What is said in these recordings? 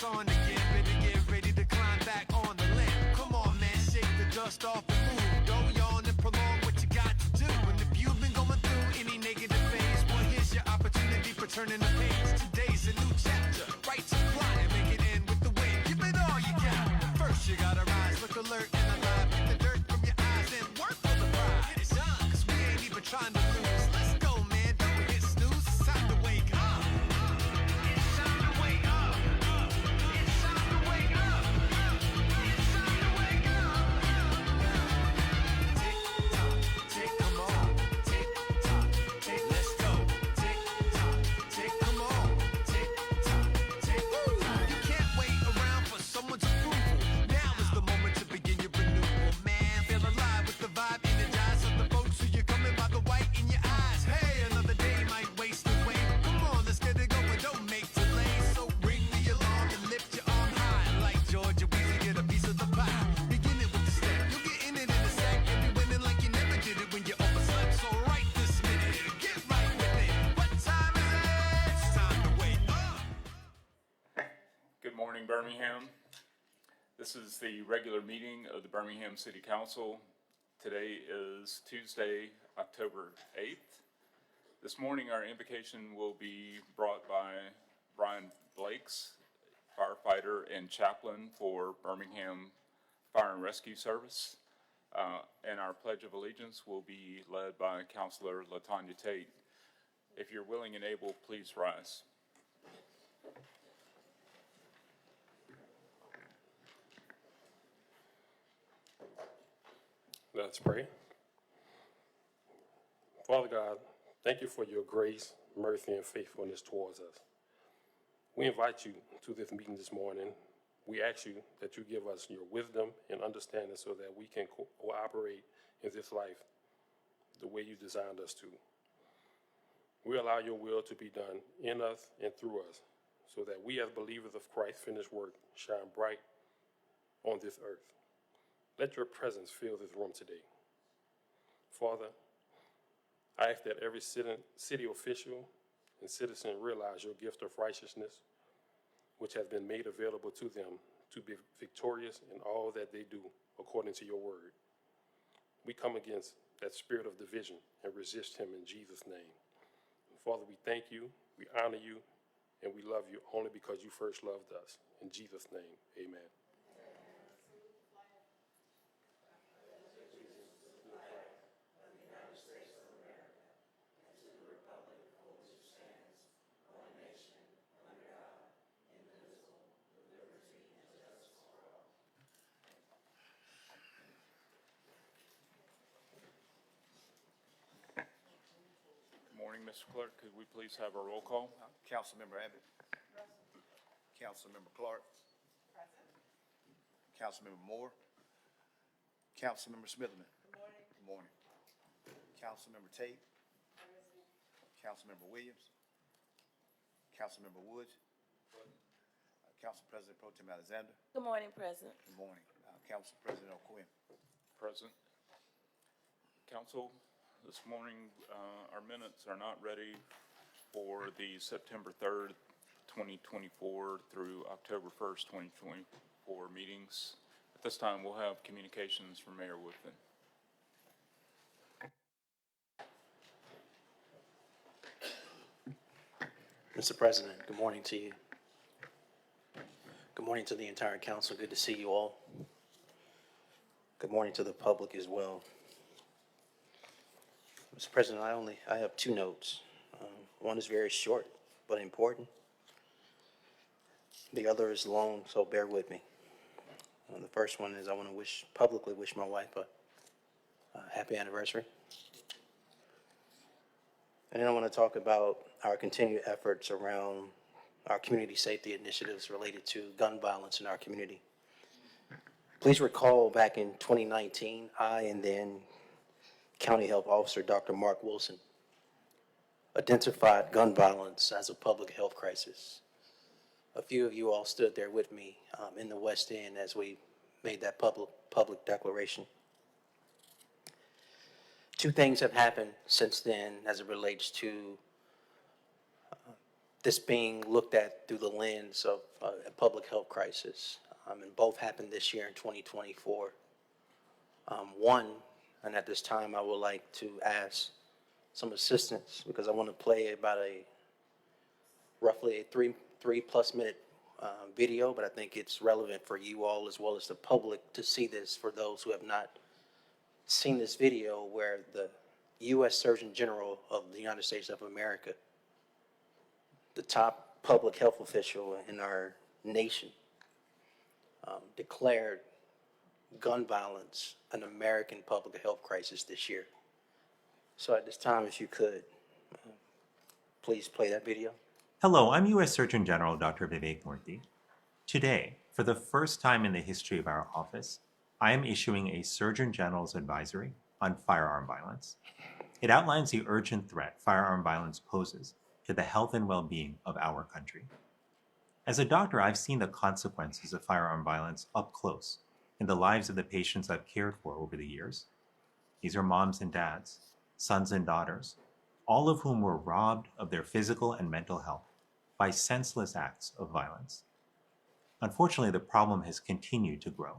lights on again. Better get ready to climb back on the limb. Come on, man, shake the dust off and move. Don't yawn and prolong what you got to do. And if you've been going through any negative phase, well, here's your opportunity for turning the page. Today's a new chapter. Right to fly and make it end with the wind. Give it all you got. But first, you gotta rise, look alert and alive. Get the dirt from your eyes and work for the prize. Get it done, cause we ain't even trying to lose. Let's go, man, don't hit snooze. It's time to wake up. It's time to wake up. It's time to wake up. It's time to wake up. Tick tock, tick, come on. Tick tock, tick, let's go. Tick tock, tick, come on. Tick tock, tick. You can't wait around for someone's approval. Now is the moment to begin your renewal, man. Feel alive with the vibe, energize of the folks who you're coming by the white in your eyes. Hey, another day might waste away. Come on, let's get it going. Don't make delays. So ring the alarm and lift your arm high. Like Georgia Weezy, get a piece of the pie. Begin it with the step. You'll get in it in a sec. You'll be winning like you never did it when you overslept. So right this minute, get right with it. What time is it? It's time to wake up. Good morning, Birmingham. This is the regular meeting of the Birmingham City Council. Today is Tuesday, October 8th. This morning, our invocation will be brought by Brian Blakes, firefighter and chaplain for Birmingham Fire and Rescue Service. And our Pledge of Allegiance will be led by Counselor LaTanya Tate. If you're willing and able, please rise. Let's pray. Father God, thank you for your grace, mercy, and faithfulness towards us. We invite you to this meeting this morning. We ask you that you give us your wisdom and understanding so that we can cooperate in this life the way you designed us to. We allow your will to be done in us and through us so that we as believers of Christ's finished work shine bright on this earth. Let your presence fill this room today. Father, I ask that every city official and citizen realize your gift of righteousness, which has been made available to them to be victorious in all that they do according to your word. We come against that spirit of division and resist him in Jesus' name. Father, we thank you, we honor you, and we love you only because you first loved us. In Jesus' name, amen. Good morning, Mr. Clerk. Could we please have a roll call? Councilmember Abbott. Councilmember Clark. Councilmember Moore. Councilmember Smitherman. Good morning. Good morning. Councilmember Tate. Councilmember Williams. Councilmember Woods. Council President Pro Tem Alexander. Good morning, President. Good morning. Council President O'Quinn. Present. Council, this morning, our minutes are not ready for the September 3rd, 2024 through October 1st, 2024 meetings. At this time, we'll have communications from Mayor Woodfin. Mr. President, good morning to you. Good morning to the entire council. Good to see you all. Good morning to the public as well. Mr. President, I have two notes. One is very short but important. The other is long, so bear with me. The first one is I want to publicly wish my wife a happy anniversary. And then I want to talk about our continued efforts around our community safety initiatives related to gun violence in our community. Please recall back in 2019, I and then County Health Officer Dr. Mark Wilson identified gun violence as a public health crisis. A few of you all stood there with me in the West End as we made that public declaration. Two things have happened since then as it relates to this being looked at through the lens of a public health crisis. And both happened this year in 2024. One, and at this time I would like to ask some assistance because I want to play about roughly a three plus minute video, but I think it's relevant for you all as well as the public to see this for those who have not seen this video where the U.S. Surgeon General of the United States of America, the top public health official in our nation, declared gun violence an American public health crisis this year. So at this time, if you could, please play that video. Hello, I'm U.S. Surgeon General Dr. Vivek Murthy. Today, for the first time in the history of our office, I am issuing a Surgeon General's advisory on firearm violence. It outlines the urgent threat firearm violence poses to the health and well-being of our country. As a doctor, I've seen the consequences of firearm violence up close in the lives of the patients I've cared for over the years. These are moms and dads, sons and daughters, all of whom were robbed of their physical and mental health by senseless acts of violence. Unfortunately, the problem has continued to grow.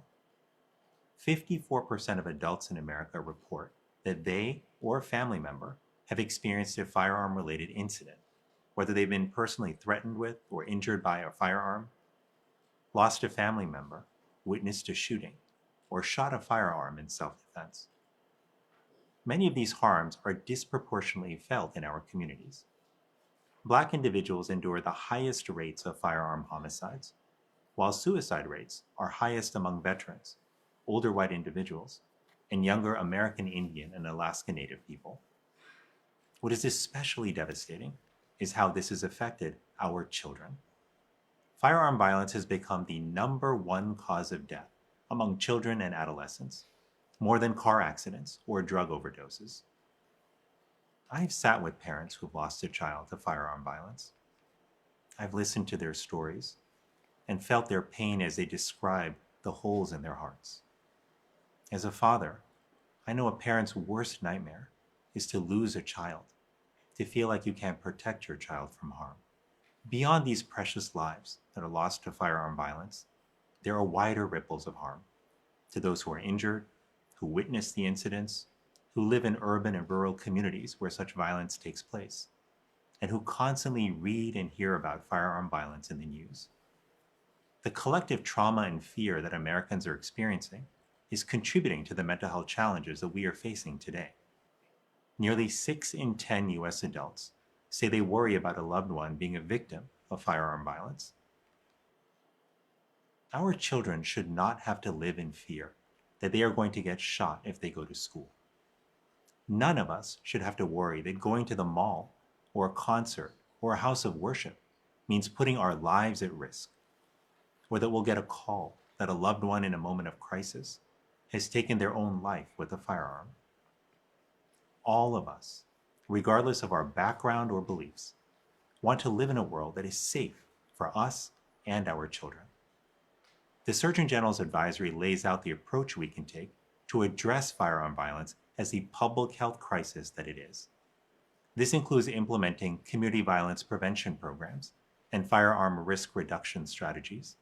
54% of adults in America report that they or a family member have experienced a firearm-related incident, whether they've been personally threatened with or injured by a firearm, lost a family member, witnessed a shooting, or shot a firearm in self-defense. Many of these harms are disproportionately felt in our communities. Black individuals endure the highest rates of firearm homicides, while suicide rates are highest among veterans, older white individuals, and younger American Indian and Alaska Native people. What is especially devastating is how this has affected our children. Firearm violence has become the #1 cause of death among children and adolescents, more than car accidents or drug overdoses. I've sat with parents who've lost a child to firearm violence. I've listened to their stories and felt their pain as they describe the holes in their hearts. As a father, I know a parent's worst nightmare is to lose a child, to feel like you can't protect your child from harm. Beyond these precious lives that are lost to firearm violence, there are wider ripples of harm to those who are injured, who witness the incidents, who live in urban and rural communities where such violence takes place, and who constantly read and hear about firearm violence in the news. The collective trauma and fear that Americans are experiencing is contributing to the mental health challenges that we are facing today. Nearly 6 in 10 U.S. adults say they worry about a loved one being a victim of firearm violence. Our children should not have to live in fear that they are going to get shot if they go to school. None of us should have to worry that going to the mall or a concert or a house of worship means putting our lives at risk, or that we'll get a call that a loved one in a moment of crisis has taken their own life with a firearm. All of us, regardless of our background or beliefs, want to live in a world that is safe for us and our children. The Surgeon General's advisory lays out the approach we can take to address firearm violence as the public health crisis that it is. This includes implementing community violence prevention programs and firearm risk reduction strategies,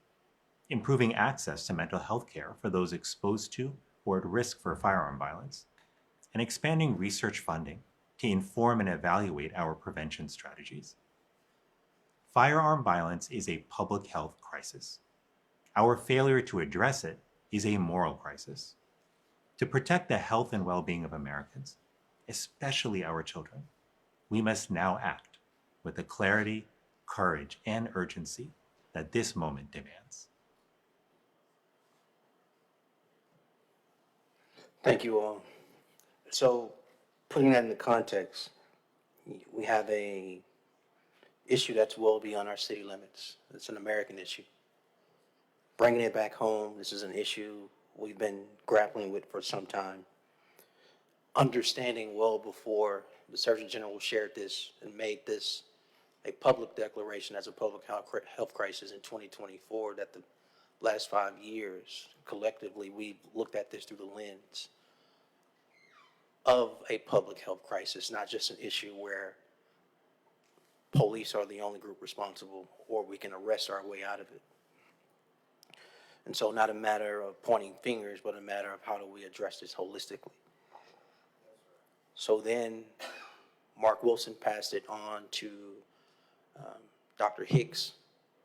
improving access to mental health care for those exposed to or at risk for firearm violence, and expanding research funding to inform and evaluate our prevention strategies. Firearm violence is a public health crisis. Our failure to address it is a moral crisis. To protect the health and well-being of Americans, especially our children, we must now act with the clarity, courage, and urgency that this moment demands. Thank you all. So, putting that into context, we have a issue that's well beyond our city limits. It's an American issue. Bringing it back home, this is an issue we've been grappling with for some time. Understanding well before the Surgeon General shared this and made this a public declaration as a public health crisis in 2024, that the last 5 years, collectively, we've looked at this through the lens of a public health crisis, not just an issue where police are the only group responsible, or we can arrest our way out of it. And so not a matter of pointing fingers, but a matter of how do we address this holistically. So then Mark Wilson passed it on to Dr. Hicks,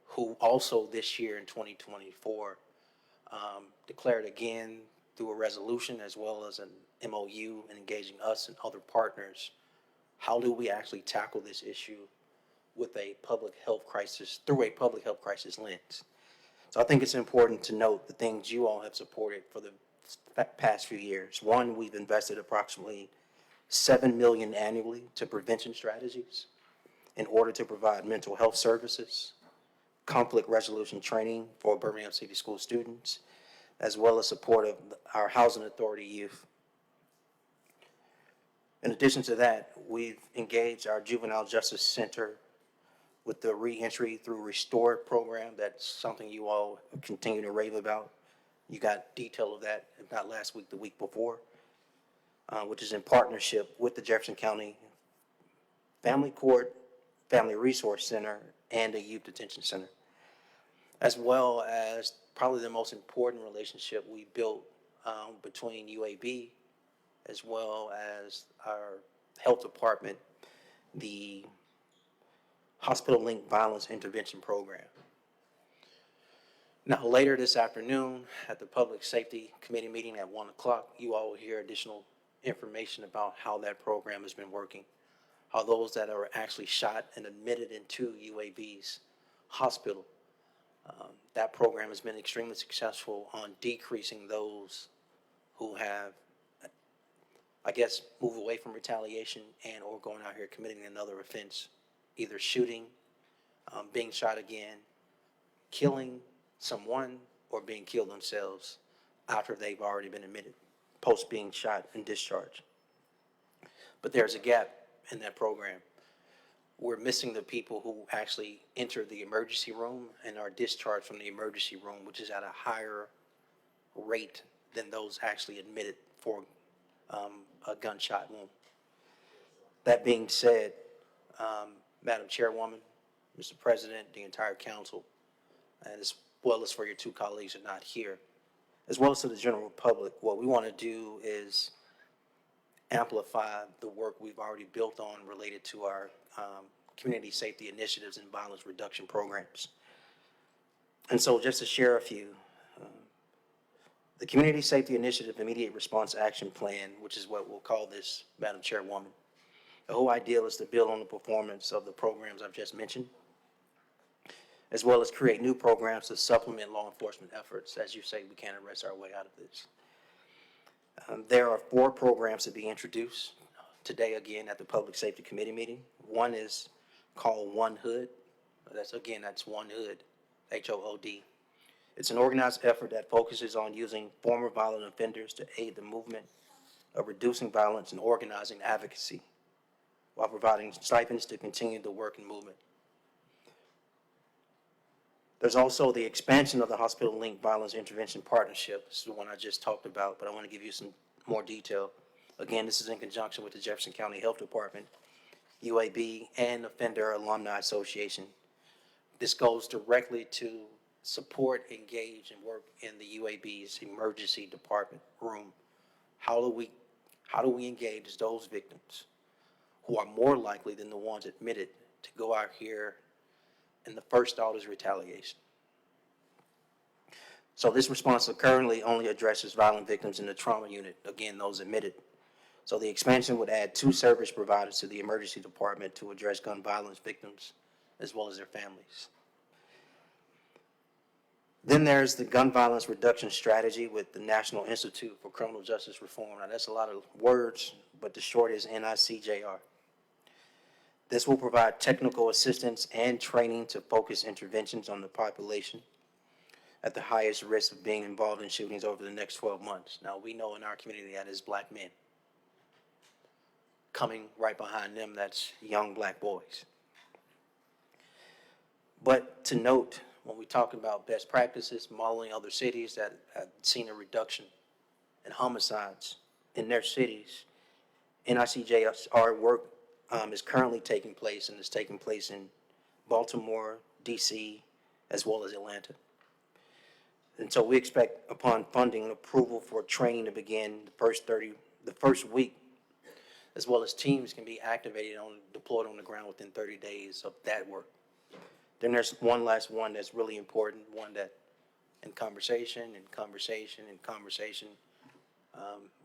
who also this year in 2024 declared again through a resolution as well as an MOU and engaging us and other partners, how do we actually tackle this issue with a public health crisis, through a public health crisis lens. So I think it's important to note the things you all have supported for the past few years. One, we've invested approximately $7 million annually to prevention strategies in order to provide mental health services, conflict resolution training for Birmingham City School students, as well as support of our housing authority youth. In addition to that, we've engaged our Juvenile Justice Center with the Reentry Through Restored program. That's something you all continue to rave about. You got detail of that, if not last week, the week before, which is in partnership with the Jefferson County Family Court, Family Resource Center, and a youth detention center, as well as probably the most important relationship we built between UAB as well as our health department, the Hospital-Linked Violence Intervention Program. Now, later this afternoon at the Public Safety Committee meeting at 1 o'clock, you all will hear additional information about how that program has been working, how those that are actually shot and admitted into UAB's hospital, that program has been extremely successful on decreasing those who have, I guess, moved away from retaliation and or going out here committing another offense, either shooting, being shot again, killing someone, or being killed themselves after they've already been admitted, post being shot and discharged. But there's a gap in that program. We're missing the people who actually enter the emergency room and are discharged from the emergency room, which is at a higher rate than those actually admitted for a gunshot wound. That being said, Madam Chairwoman, Mr. President, the entire council, and as well as for your two colleagues who are not here, as well as to the general public, what we want to do is amplify the work we've already built on related to our community safety initiatives and violence reduction programs. And so just to share a few, the Community Safety Initiative Immediate Response Action Plan, which is what we'll call this, Madam Chairwoman, the whole idea is to build on the performance of the programs I've just mentioned, as well as create new programs to supplement law enforcement efforts. As you say, we can't arrest our way out of this. There are 4 programs to be introduced today again at the Public Safety Committee meeting. One is called One Hood. That's One Hood, H-O-O-D. It's an organized effort that focuses on using former violent offenders to aid the movement of reducing violence and organizing advocacy while providing stipends to continue the work and movement. There's also the expansion of the Hospital-Linked Violence Intervention Partnership. This is the one I just talked about, but I want to give you some more detail. Again, this is in conjunction with the Jefferson County Health Department, UAB, and Offender Alumni Association. This goes directly to support, engage, and work in the UAB's emergency department room. How do we engage those victims who are more likely than the ones admitted to go out here and the first thought is retaliation? So this response currently only addresses violent victims in the trauma unit, again, those admitted. So the expansion would add 2 service providers to the emergency department to address gun violence victims as well as their families. Then there's the gun violence reduction strategy with the National Institute for Criminal Justice Reform. Now that's a lot of words, but the short is NICJR. This will provide technical assistance and training to focus interventions on the population at the highest risk of being involved in shootings over the next 12 months. Now we know in our community that is black men. Coming right behind them, that's young black boys. But to note, when we talk about best practices, modeling other cities that have seen a reduction in homicides in their cities, NICJR work is currently taking place and is taking place in Baltimore, DC, as well as Atlanta. And so we expect upon funding and approval for training to begin the first week, as well as teams can be deployed on the ground within 30 days of that work. Then there's one last one that's really important, one that in conversation,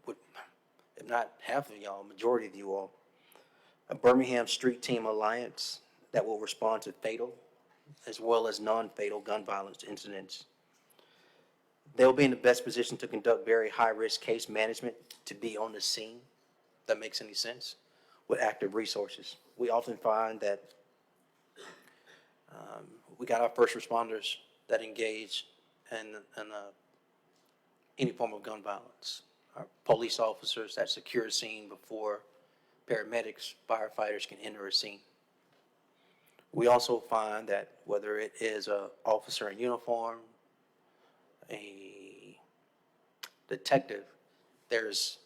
with, if not half of y'all, majority of you all, a Birmingham Street Team Alliance that will respond to fatal as well as non-fatal gun violence incidents. They'll be in the best position to conduct very high-risk case management, to be on the scene, if that makes any sense, with active resources. We often find that we got our first responders that engage in any form of gun violence. Our police officers that secure a scene before paramedics, firefighters can enter a scene. We also find that whether it is an officer in uniform, a detective, there's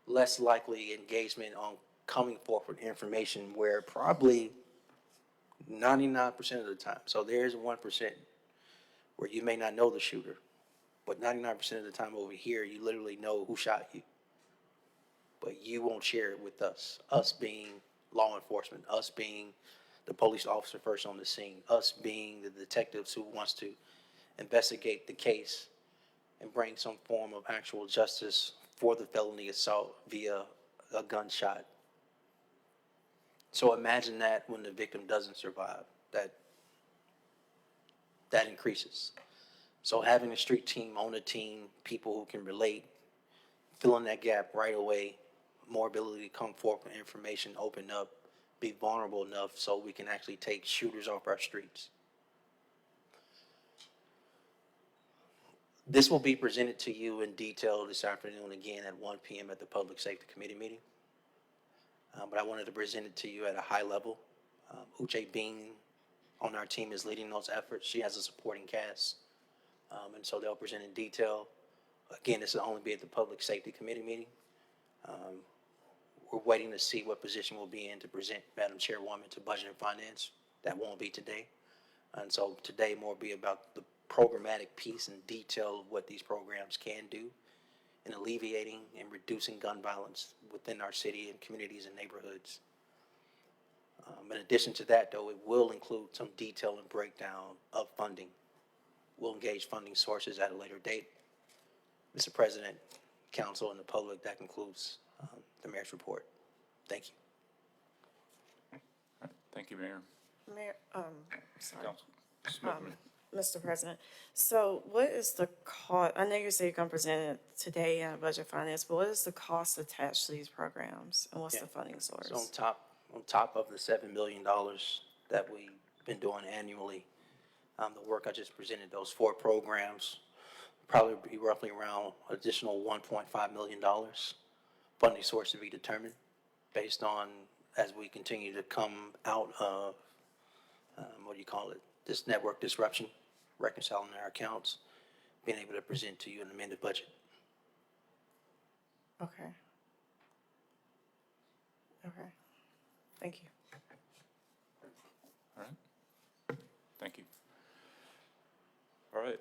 less likely engagement on coming forth with information, where probably 99% of the time, so there's 1% where you may not know the shooter, but 99% of the time over here, you literally know who shot you, but you won't share it with us being law enforcement, us being the police officer first on the scene, us being the detectives who wants to investigate the case and bring some form of actual justice for the felony assault via a gunshot. So imagine that when the victim doesn't survive, that increases. So having a street team on a team, people who can relate, fill in that gap right away, more ability to come forth with information, open up, be vulnerable enough so we can actually take shooters off our streets. This will be presented to you in detail this afternoon again at 1 p.m. at the Public Safety Committee meeting. But I wanted to present it to you at a high level. Uche Bean on our team is leading those efforts. She has a supporting cast. And so they'll present in detail. Again, this will only be at the Public Safety Committee meeting. We're waiting to see what position we'll be in to present Madam Chairwoman to Budget and Finance. That won't be today. And so today more be about the programmatic piece and detail of what these programs can do in alleviating and reducing gun violence within our city and communities and neighborhoods. In addition to that, though, it will include some detail and breakdown of funding. We'll engage funding sources at a later date. Mr. President, Council, and the public, that concludes the Mayor's report. Thank you. Thank you, Mayor. Mayor, sorry, Council Smithman. Mr. President. So what is the cost, I know you say you're gonna present it today in Budget Finance, but what is the cost attached to these programs? And what's the funding source? So on top of the $7 million that we've been doing annually, the work I just presented, those 4 programs, probably be roughly around additional $1.5 million funding source to be determined based on, as we continue to come out of, this network disruption, reconciling our accounts, being able to present to you an amended budget. Okay. Okay. Thank you. All right. Thank you. All right.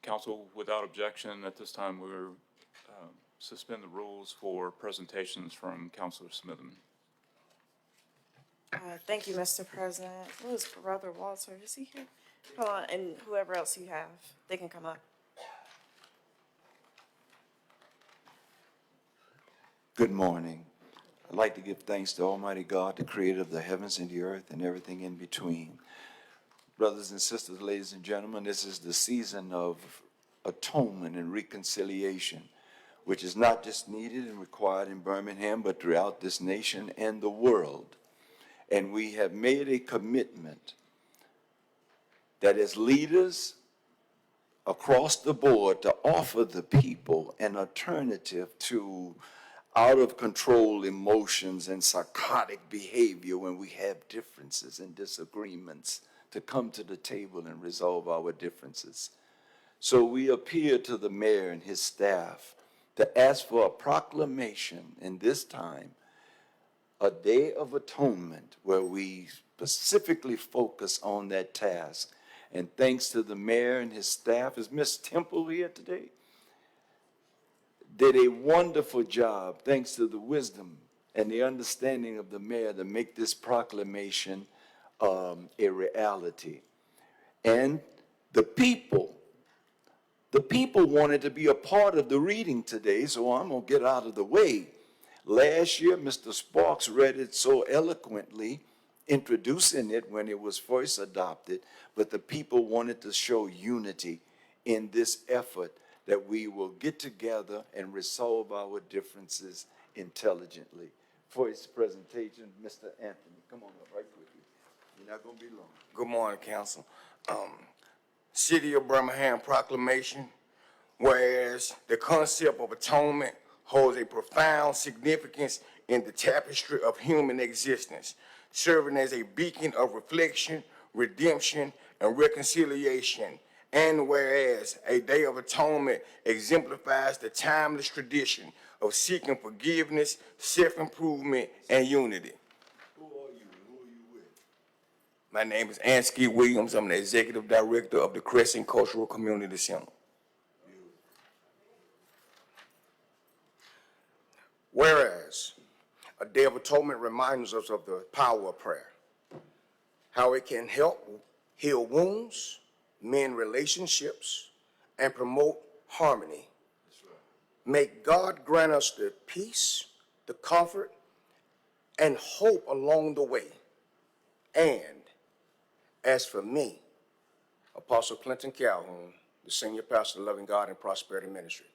Council, without objection, at this time, we'll suspend the rules for presentations from Councilor Smithman. Thank you, Mr. President. What is Brother Walter? Is he here? Hold on, and whoever else you have, they can come up. Good morning. I'd like to give thanks to Almighty God, the creator of the heavens and the earth and everything in between. Brothers and sisters, ladies and gentlemen, this is the season of atonement and reconciliation, which is not just needed and required in Birmingham, but throughout this nation and the world. And we have made a commitment that as leaders across the board to offer the people an alternative to out of control emotions and psychotic behavior when we have differences and disagreements, to come to the table and resolve our differences. So we appeal to the mayor and his staff to ask for a proclamation in this time a day of atonement where we specifically focus on that task. And thanks to the mayor and his staff, is Miss Temple here today? Did a wonderful job, thanks to the wisdom and the understanding of the mayor, to make this proclamation a reality. And the people wanted to be a part of the reading today, so I'm going to get out of the way. Last year, Mr. Sparks read it so eloquently, introducing it when it was first adopted, but the people wanted to show unity in this effort that we will get together and resolve our differences intelligently. For his presentation, Mr. Anthony, come on up right quickly. You're not going to be long. Good morning, Council. City of Birmingham proclamation, whereas the concept of atonement holds a profound significance in the tapestry of human existence, serving as a beacon of reflection, redemption, and reconciliation. And whereas a Day of Atonement exemplifies the timeless tradition of seeking forgiveness, self-improvement, and unity. Who are you and who are you with? My name is Ansky Williams. I'm the Executive Director of the Crescent Cultural Community Center. Whereas a Day of Atonement reminds us of the power of prayer, how it can help heal wounds, mend relationships, and promote harmony. May God grant us the peace, the comfort, and hope along the way. And as for me, Apostle Clinton Calhoun, the Senior Pastor of Loving God and Prosperity Ministry,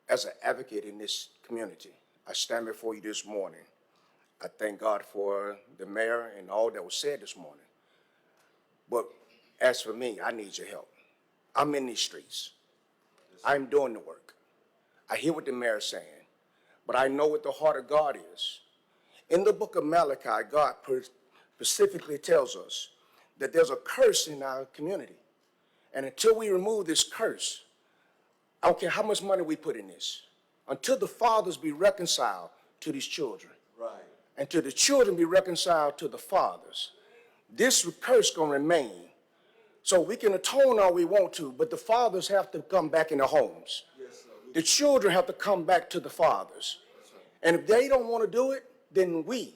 as an advocate in this community, I stand before you this morning. I thank God for the mayor and all that was said this morning. But as for me, I need your help. I'm in these streets. I'm doing the work. I hear what the mayor's saying, but I know what the heart of God is. In the book of Malachi, God specifically tells us that there's a curse in our community. And until we remove this curse, I don't care how much money we put in this, until the fathers be reconciled to these children, Right. and till the children be reconciled to the fathers, this curse gonna remain. So we can atone all we want to, but the fathers have to come back in their homes. Yes, sir. The children have to come back to the fathers. And if they don't want to do it, then we,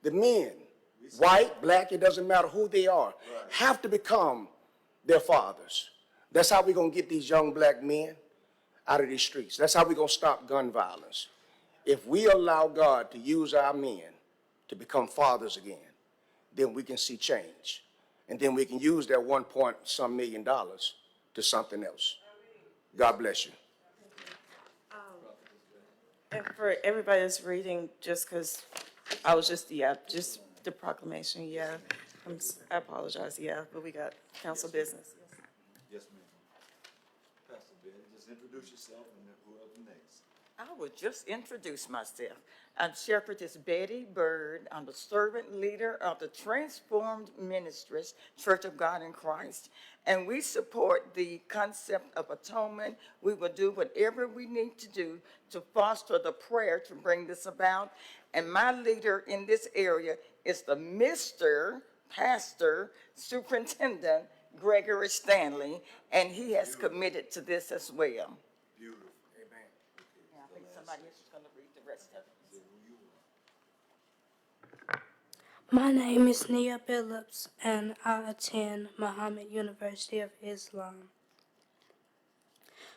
the men, white, black, it doesn't matter who they are, have to become their fathers. That's how we're going to get these young black men out of these streets. That's how we're going to stop gun violence. If we allow God to use our men to become fathers again, then we can see change. And then we can use that $1 million to something else. God bless you. And for everybody that's reading, just because I was just the proclamation, I apologize, but we got council business. Yes, ma'am. Pastor Ben, just introduce yourself and then whoever next. I will just introduce myself. I'm Shepherdess Betty Bird. I'm the servant leader of the Transformed Ministries Church of God in Christ. And we support the concept of atonement. We will do whatever we need to do to foster the prayer to bring this about. And my leader in this area is the Mr. Pastor Superintendent Gregory Stanley, and he has committed to this as well. Beautiful. Amen. Yeah, I think somebody else is going to read the rest of it. My name is Nia Phillips, and I attend Muhammad University of Islam.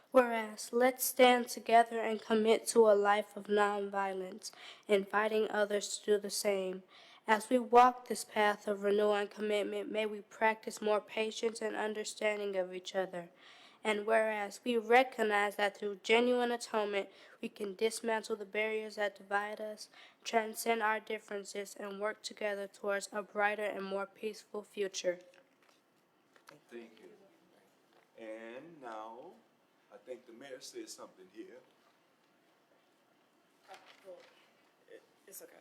Whereas, let's stand together and commit to a life of nonviolence, inviting others to do the same. As we walk this path of renewal and commitment, may we practice more patience and understanding of each other. And whereas we recognize that through genuine atonement, we can dismantle the barriers that divide us, transcend our differences, and work together towards a brighter and more peaceful future. Thank you. And now, I think the mayor said something here. It's okay,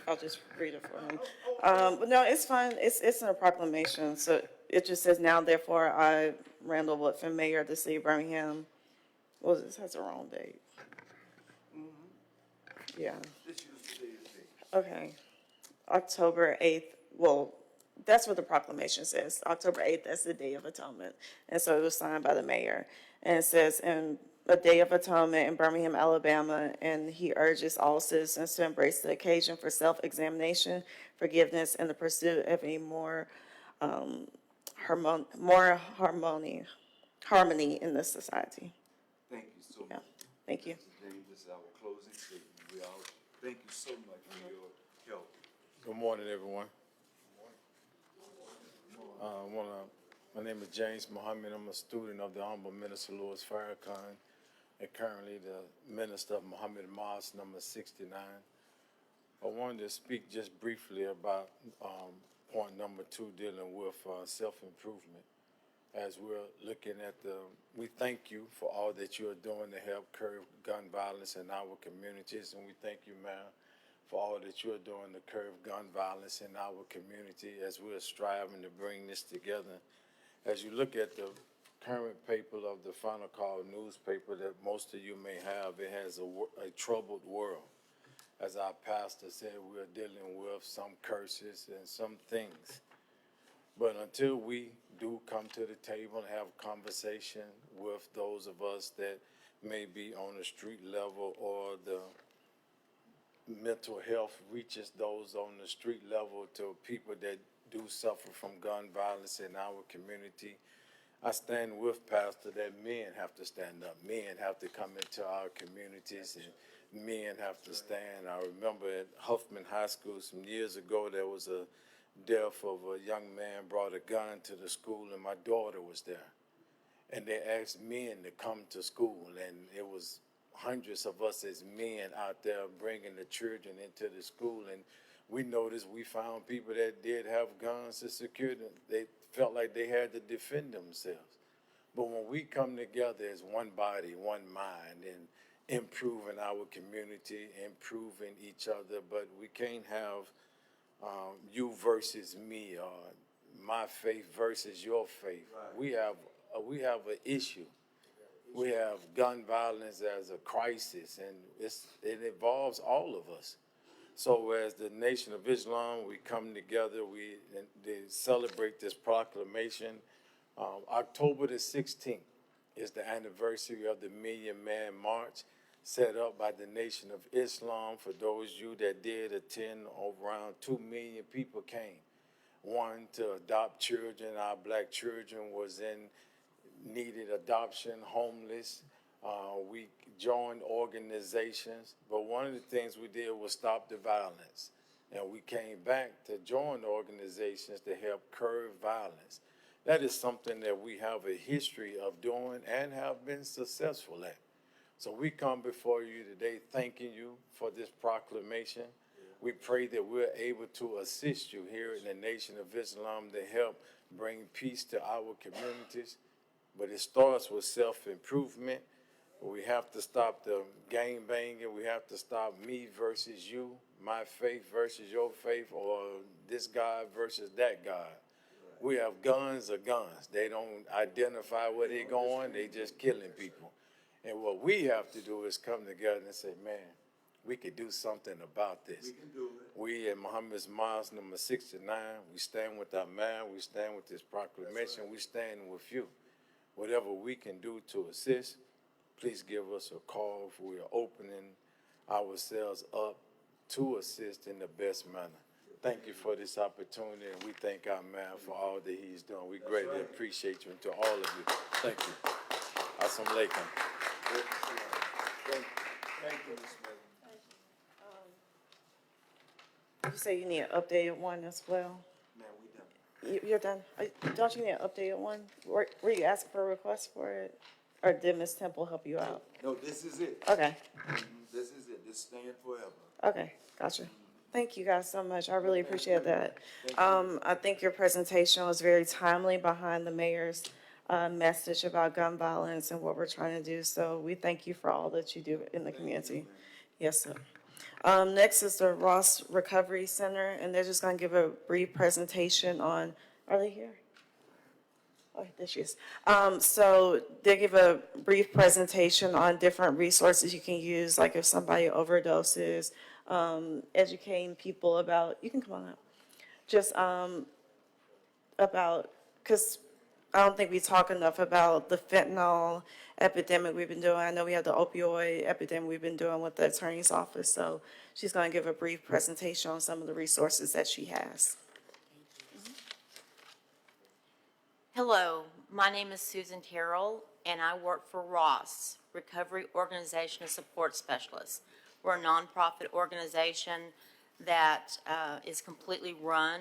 I'll just read it for him. But no, it's fine, it's in a proclamation, so it just says, now therefore I, Randall Woodfin, Mayor of the City of Birmingham, this has the wrong date. Yeah. This is today's date. Okay, October 8th, well, that's what the proclamation says. October 8th, that's the Day of Atonement. And so it was signed by the mayor. And it says, in a Day of Atonement in Birmingham, Alabama, and he urges all citizens to embrace the occasion for self-examination, forgiveness, and the pursuit of a more harmony in this society. Thank you so Yeah, much. thank you. Mr. James, this is our closing statement. We all thank you so much for your help. Good morning, everyone. My name is James Muhammad. I'm a student of the Honorable Minister Louis Farrakhan and currently the Minister of Muhammad Mosque number 69. I wanted to speak just briefly about point number 2 dealing with self-improvement. As we're looking at we thank you for all that you are doing to help curb gun violence in our communities, and we thank you, Mayor, for all that you are doing to curb gun violence in our community as we're striving to bring this together. As you look at the current paper of the Final Call newspaper that most of you may have, it has a troubled world. As our pastor said, we're dealing with some curses and some things. But until we do come to the table and have conversation with those of us that may be on the street level or the mental health reaches those on the street level to people that do suffer from gun violence in our community, I stand with Pastor that men have to stand up. Men have to come into our communities and men have to stand. I remember at Huffman High School some years ago, there was a death of a young man brought a gun to the school and my daughter was there. And they asked men to come to school and it was hundreds of us as men out there bringing the children into the school. And we noticed, we found people that did have guns to secure them. They felt like they had to defend themselves. But when we come together as one body, one mind, and improving our community, improving each other, but we can't have you versus me or my faith versus your faith. Right. We have an issue. We have gun violence as a crisis, and it involves all of us. So as the Nation of Islam, we come together, they celebrate this proclamation. October the 16th is the anniversary of the Million Man March set up by the Nation of Islam. For those of you that did attend, around 2 million people came. One, to adopt children. Our black children was needed adoption, homeless. We joined organizations, but one of the things we did was stop the violence. And we came back to join organizations to help curb violence. That is something that we have a history of doing and have been successful at. So we come before you today thanking you for this proclamation. We pray that we're able to assist you here in the Nation of Islam to help bring peace to our communities. But it starts with self-improvement. We have to stop the gang banging. We have to stop me versus you, my faith versus your faith, or this God versus that God. We have guns or guns. They don't identify where they're going. They just killing people. And what we have to do is come together and say, man, we could do something about this. We can do it. We at Muhammad's Mosque number 69, we stand with our man. We stand with this proclamation. Right. We stand with you. Whatever we can do to assist, please give us a call. We are opening ourselves up to assist in the best manner. Thank you for this opportunity, and we thank our man for all that he's doing. We greatly appreciate you, and to all of you, thank you. Assalamu alaikum. Thank you, Ms. Smith. You say you need an updated one as well? Man, we done. You're done? Don't you need an updated one? Were you asking for a request for it? Or did Ms. Temple help you out? No, this is it. Okay, This is it. This stand forever. okay, gotcha. Thank you guys so much. I really appreciate that. I think your presentation was very timely behind the mayor's message about gun violence and what we're trying to do. So we thank you for all that you do in the community. Yes, sir. Next is the Ross Recovery Center, and they're just going to give a brief presentation on, are they here? Oh, there she is. So they give a brief presentation on different resources you can use, like if somebody overdoses, educating people about, you can come on up, just about, because I don't think we talk enough about the fentanyl epidemic we've been doing. I know we have the opioid epidemic we've been doing with the attorney's office, so she's going to give a brief presentation on some of the resources that she has. Hello, my name is Susan Terrell, and I work for Ross, Recovery Organization and Support Specialist. We're a nonprofit organization that is completely run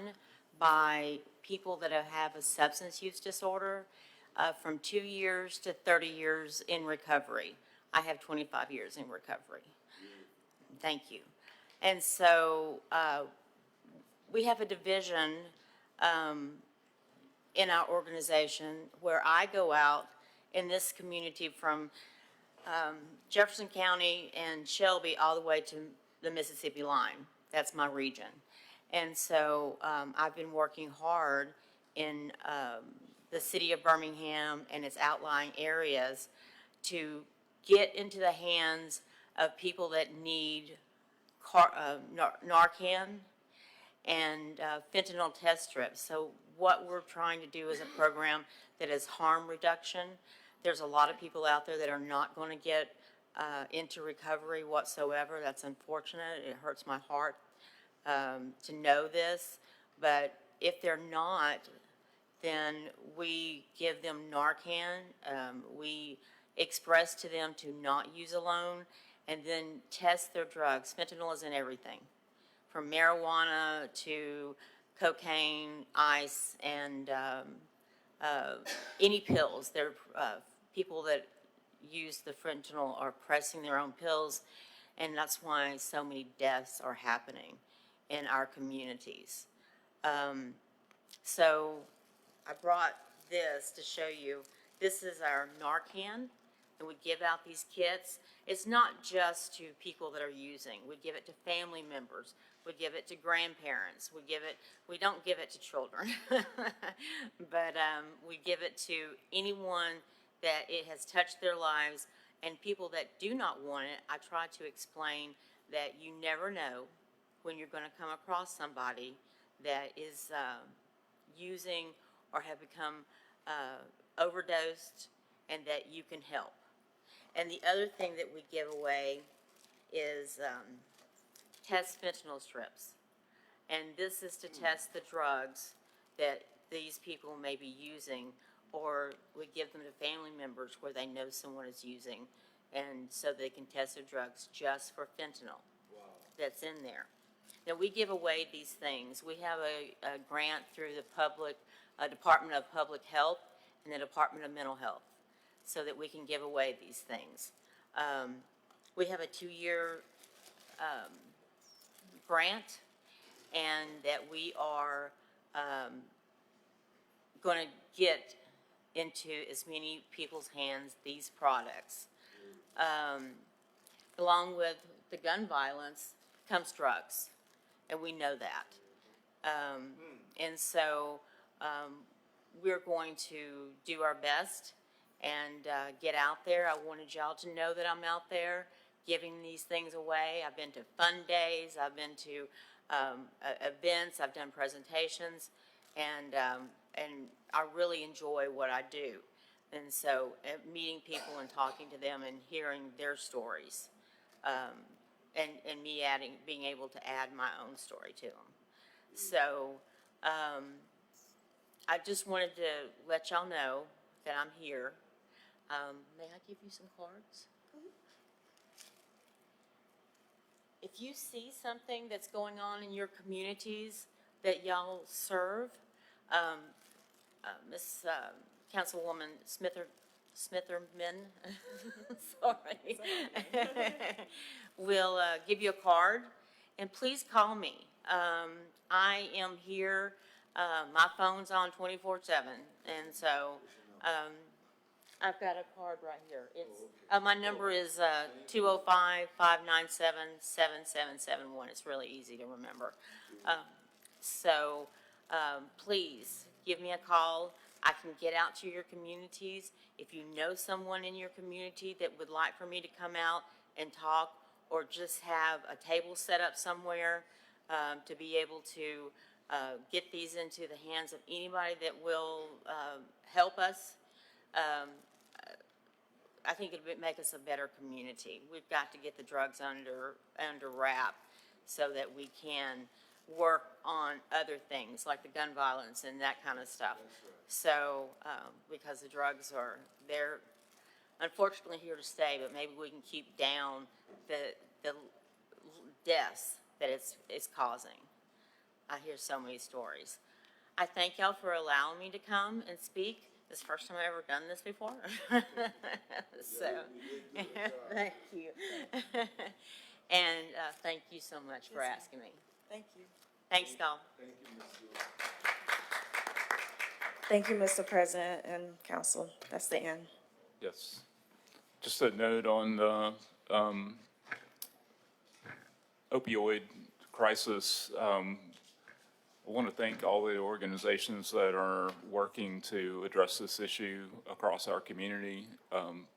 by people that have a substance use disorder from 2 years to 30 years in recovery. I have 25 years in recovery. Thank you. And so we have a division in our organization where I go out in this community from Jefferson County and Shelby all the way to the Mississippi line. That's my region. And so I've been working hard in the city of Birmingham and its outlying areas to get into the hands of people that need Narcan and fentanyl test strips. So what we're trying to do is a program that is harm reduction. There's a lot of people out there that are not going to get into recovery whatsoever. That's unfortunate. It hurts my heart to know this. But if they're not, then we give them Narcan. We express to them to not use alone and then test their drugs. Fentanyl is in everything, from marijuana to cocaine, ice, and any pills. There are people that use the fentanyl are pressing their own pills, and that's why so many deaths are happening in our communities. So I brought this to show you. This is our Narcan, and we give out these kits. It's not just to people that are using. We give it to family members. We give it to grandparents. We don't give it to children, but we give it to anyone that it has touched their lives, and people that do not want it. I try to explain that you never know when you're going to come across somebody that is using or have become overdosed, and that you can help. And the other thing that we give away is test fentanyl strips. And this is to test the drugs that these people may be using, or we give them to family members where they know someone is using, and so they can test their drugs just for fentanyl that's in there. Now, we give away these things. We have a grant through the Department of Public Health and the Department of Mental Health so that we can give away these things. We have a 2-year grant, and that we are going to get into as many people's hands these products. Along with the gun violence comes drugs, and we know that. And so we're going to do our best and get out there. I wanted y'all to know that I'm out there giving these things away. I've been to fun days. I've been to events. I've done presentations, and I really enjoy what I do. And so meeting people and talking to them and hearing their stories, and me being able to add my own story to them. So I just wanted to let y'all know that I'm here. May I give you some cards? If you see something that's going on in your communities that y'all serve, Miss Councilwoman Smitherman, sorry, will give you a card, and please call me. I am here. My phone's on 24/7, and so I've got a card right here. It's my number is 205-597-7771. It's really easy to remember. So please give me a call. I can get out to your communities. If you know someone in your community that would like for me to come out and talk or just have a table set up somewhere to be able to get these into the hands of anybody that will help us. I think it would make us a better community. We've got to get the drugs under wrap so that we can work on other things like the gun violence and that kind of stuff. So, because the drugs they're unfortunately here to stay, but maybe we can keep down the deaths that it's causing. I hear so many stories. I thank y'all for allowing me to come and speak. This is the first time I've ever done this before. So, thank you. And thank you so much for asking me. Thank you. Thanks, y'all. Thank you, Mr. President and Council. That's the end. Yes. Just a note on the opioid crisis. I want to thank all the organizations that are working to address this issue across our community.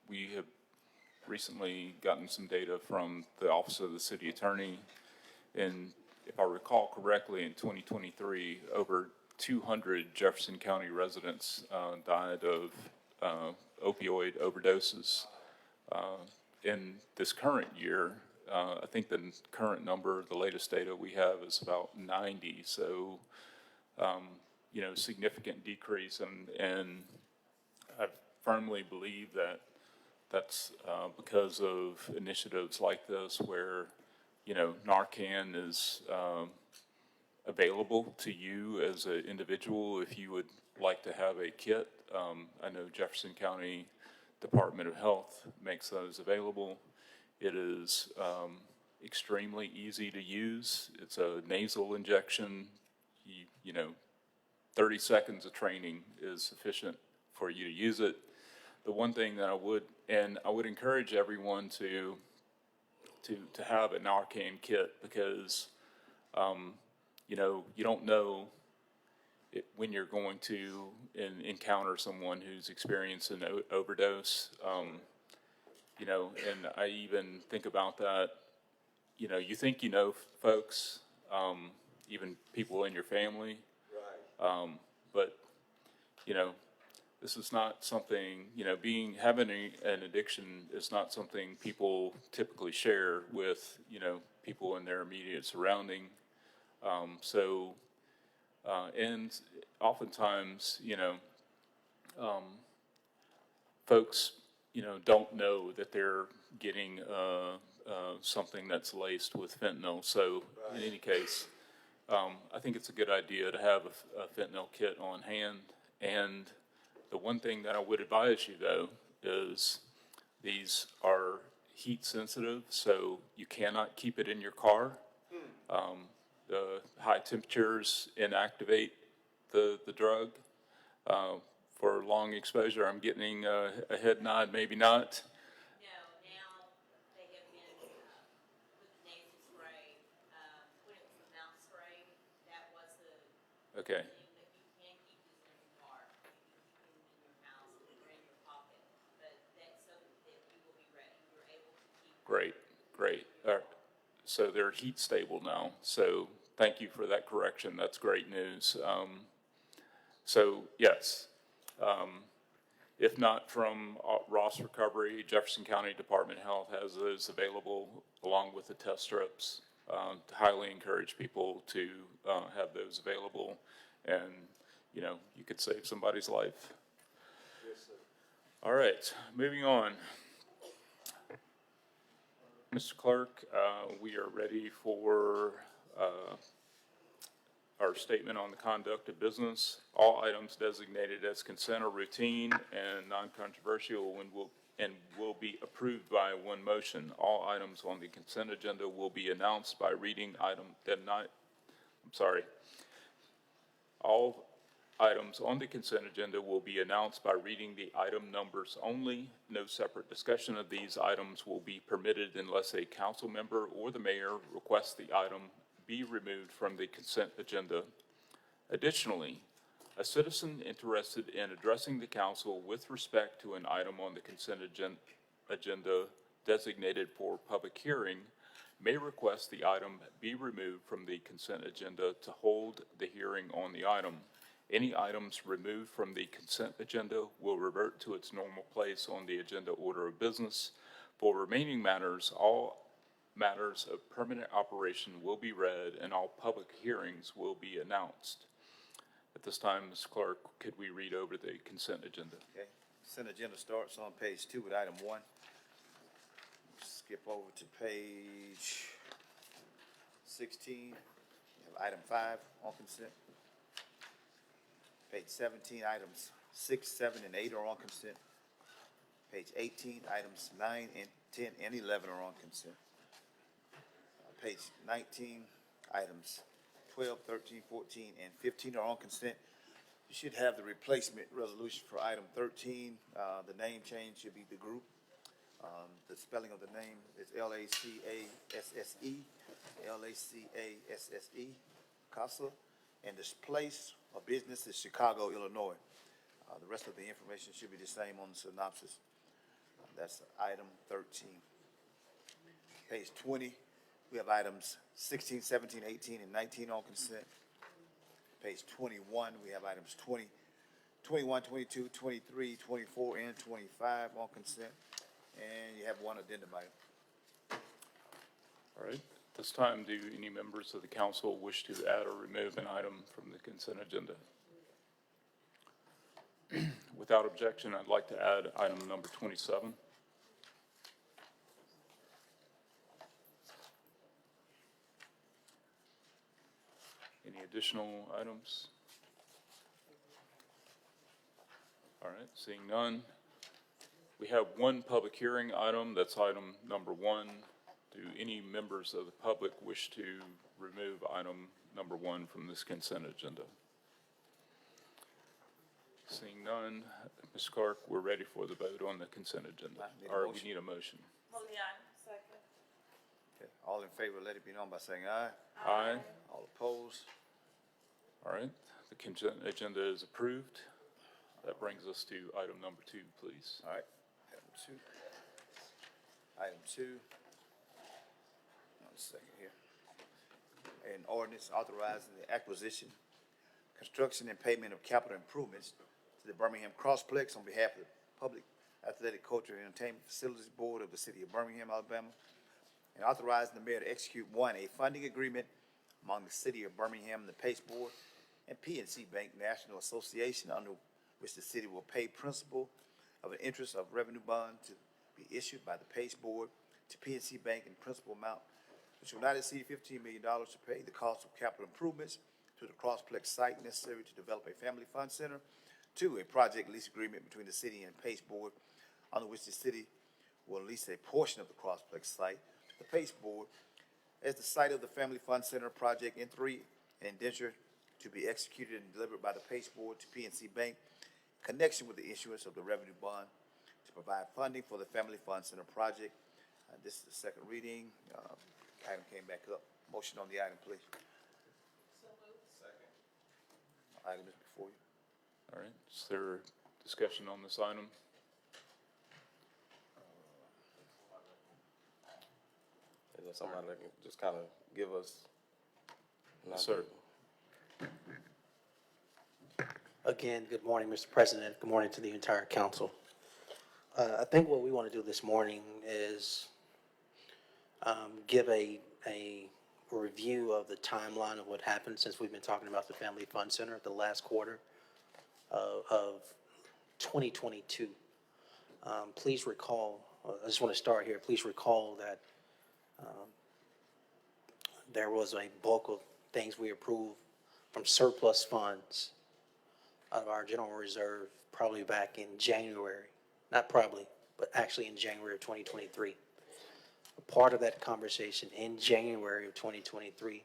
We have recently gotten some data from the Office of the City Attorney, and if I recall correctly, in 2023, over 200 Jefferson County residents died of opioid overdoses. In this current year, I think the current number, the latest data we have is about 90. So, significant decrease. And I firmly believe that that's because of initiatives like this where, Narcan is available to you as an individual if you would like to have a kit. I know Jefferson County Department of Health makes those available. It is extremely easy to use. It's a nasal injection. 30 seconds of training is sufficient for you to use it. The one thing that I would encourage everyone to have a Narcan kit because, you don't know when you're going to encounter someone who's experienced an overdose. And I even think about that, you think folks, even people in your family. Right. But, this is not something, having an addiction is not something people typically share with, people in their immediate surrounding. And oftentimes, folks, don't know that they're getting something that's laced with fentanyl. So in any case, I think it's a good idea to have a fentanyl kit on hand. And the one thing that I would advise you, though, is these are heat sensitive, so you cannot keep it in your car. The high temperatures inactivate the drug. For long exposure, I'm getting a head nod, maybe not. No, now they have been with the nasal spray. When it was the mouth spray, that was the Okay. thing that you can't keep these in your car. You can keep them in your house or in your pocket, but that's so that you will be ready. You're able to keep. Great. So they're heat stable now. So thank you for that correction. That's great news. So yes. If not from Ross Recovery, Jefferson County Department of Health has those available along with the test strips. Highly encourage people to have those available, and you could save somebody's life. Yes, sir. All right, moving on. Mr. Clerk, we are ready for our statement on the conduct of business. All items designated as consent are routine and non-controversial and will be approved by one motion. All items on the consent agenda will be announced by reading All items on the consent agenda will be announced by reading the item numbers only. No separate discussion of these items will be permitted unless a council member or the mayor requests the item be removed from the consent agenda. Additionally, a citizen interested in addressing the council with respect to an item on the consent agenda designated for public hearing may request the item be removed from the consent agenda to hold the hearing on the item. Any items removed from the consent agenda will revert to its normal place on the agenda order of business. For remaining matters, all matters of permanent operation will be read and all public hearings will be announced. At this time, Ms. Clerk, could we read over the consent agenda? Okay, consent agenda starts on page 2 with item 1. Skip over to page 16. We have item 5 on consent. Page 17, items 6, 7, and 8 are on consent. Page 18, items 9 and 10 and 11 are on consent. Page 19, items 12, 13, 14, and 15 are on consent. You should have the replacement resolution for item 13. The name change should be the group. The spelling of the name is L-A-C-A-S-S-E, L-A-C-A-S-S-E, CASA, and this place or business is Chicago, Illinois. The rest of the information should be the same on the synopsis. That's item 13. Page 20, we have items 16, 17, 18, and 19 on consent. Page 21, we have items 20, 21, 22, 23, 24, and 25 on consent. And you have one addendum item. All right. At this time, do any members of the council wish to add or remove an item from the consent agenda? Without objection, I'd like to add item number 27. Any additional items? All right, seeing none. We have one public hearing item, that's item number 1. Do any members of the public wish to remove item number 1 from this consent agenda? Seeing none, Ms. Clark, we're ready for the vote on the consent agenda. Or we need a motion. Hold the item. Second. Okay, all in favor, let it be known by saying aye. Aye. All opposed? All right, the consent agenda is approved. That brings us to item number 2, please. All right, item 2. Item 2. One second here. An ordinance authorizing the acquisition, construction, and payment of capital improvements to the Birmingham Crossplex on behalf of the Public Athletic, Culture, and Entertainment Facilities Board of the City of Birmingham, Alabama, and authorizing the mayor to execute, 1, a funding agreement among the City of Birmingham, the PACE Board, and PNC Bank National Association, under which the city will pay principal of an interest of revenue bond to be issued by the PACE Board to PNC Bank in principal amount which will not exceed $15 million to pay the cost of capital improvements to the Crossplex site necessary to develop a family fun center. 2, a project lease agreement between the city and PACE Board, under which the city will lease a portion of the Crossplex site to the PACE Board as the site of the Family Fun Center project. And 3, an indenture to be executed and delivered by the PACE Board to PNC Bank in connection with the issuance of the revenue bond to provide funding for the Family Fun Center project. This is the second reading. Item came back up. Motion on the item, please. So moved. Second. Item is before you. All right, is there discussion on this item? Is there somebody that can just kind of give us? Yes, sir. Again, good morning, Mr. President. Good morning to the entire council. I think what we want to do this morning is give a review of the timeline of what happened since we've been talking about the Family Fun Center the last quarter of 2022. Please recall, I just want to start here, please recall that there was a bulk of things we approved from surplus funds out of our general reserve probably back in January, not probably, but actually in January of 2023. A part of that conversation in January of 2023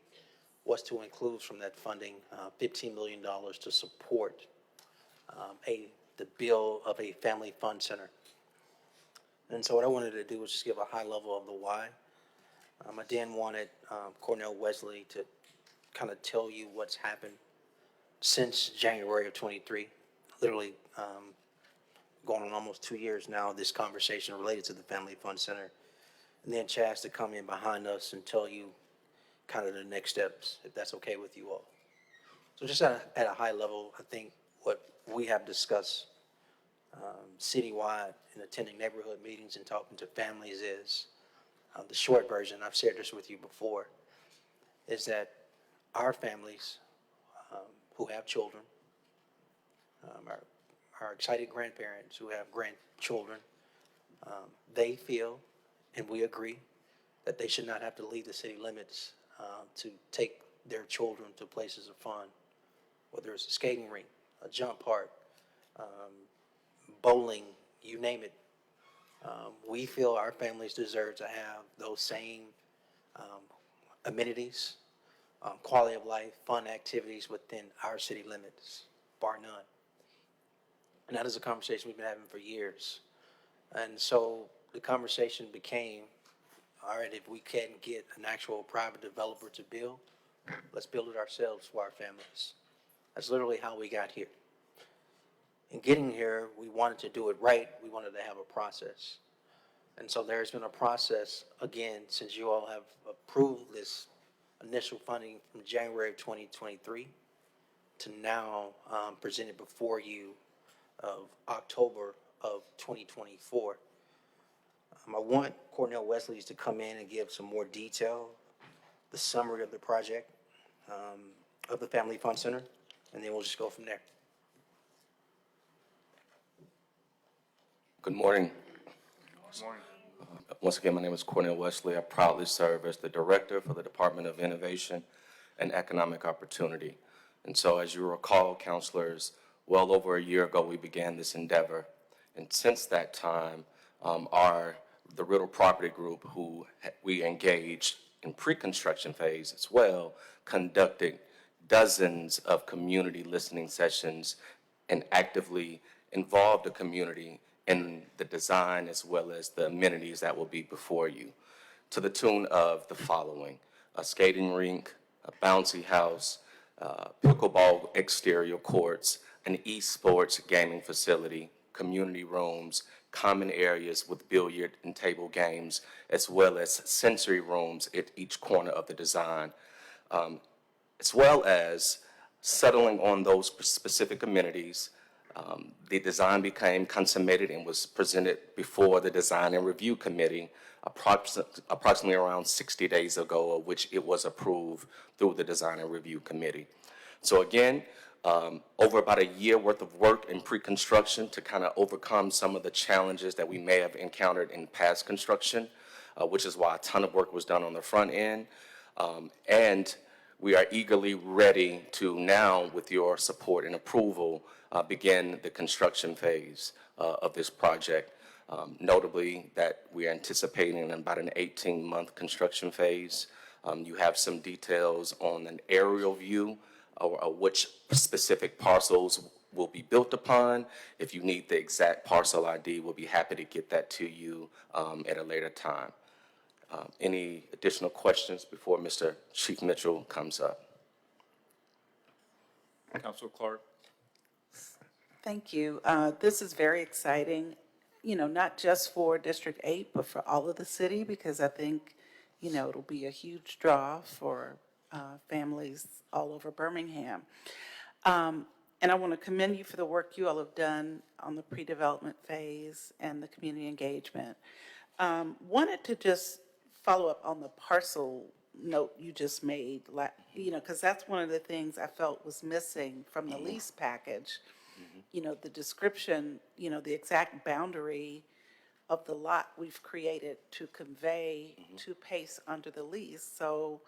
was to include from that funding $15 million to support the build of a family fun center. And so what I wanted to do was just give a high level of the why. I then wanted Cornell Wesley to kind of tell you what's happened since January of 23, literally going on almost 2 years now, this conversation related to the Family Fun Center. and then Chaz to come in behind us and tell you kind of the next steps, if that's okay with you all. So just at a high level, I think what we have discussed citywide in attending neighborhood meetings and talking to families is, the short version, I've shared this with you before, is that our families who have children, our excited grandparents who have grandchildren, they feel, and we agree, that they should not have to leave the city limits to take their children to places of fun, whether it's a skating rink, a jump park, bowling, you name it. We feel our families deserve to have those same amenities, quality of life, fun activities within our city limits, bar none. And that is a conversation we've been having for years. And so the conversation became, all right, if we can't get an actual private developer to build, let's build it ourselves for our families. That's literally how we got here. In getting here, we wanted to do it right. We wanted to have a process. And so there's been a process, again, since you all have approved this initial funding from January of 2023 to now presented before you of October of 2024. I want Cornell Wesley's to come in and give some more detail, the summary of the project of the Family Fun Center, and then we'll just go from there. Good morning. Good morning. Once again, my name is Cornell Wesley. I proudly serve as the Director for the Department of Innovation and Economic Opportunity. And so, as you recall, counselors, well over a year ago, we began this endeavor. And since that time, the Riddle Property Group, who we engaged in pre-construction phase as well, conducted dozens of community listening sessions and actively involved the community in the design as well as the amenities that will be before you, to the tune of the following: a skating rink, a bouncy house, pickleball exterior courts, an esports gaming facility, community rooms, common areas with billiard and table games, as well as sensory rooms at each corner of the design, as well as settling on those specific amenities. The design became consummated and was presented before the Design and Review Committee approximately around 60 days ago, of which it was approved through the Design and Review Committee. So again, over about a year worth of work in pre-construction to kind of overcome some of the challenges that we may have encountered in past construction, which is why a ton of work was done on the front end. And we are eagerly ready to now, with your support and approval, begin the construction phase of this project. Notably that we are anticipating about an 18-month construction phase. You have some details on an aerial view or which specific parcels will be built upon. If you need the exact parcel ID, we'll be happy to get that to you at a later time. Any additional questions before Mr. Chief Mitchell comes up? Councilor Clark? Thank you. This is very exciting, not just for District 8, but for all of the city, because I think, it'll be a huge draw for families all over Birmingham. And I want to commend you for the work you all have done on the pre-development phase and the community engagement. Wanted to just follow up on the parcel note you just made, because that's one of the things I felt was missing from the lease package. The description, the exact boundary of the lot we've created to convey to Pace under the lease. So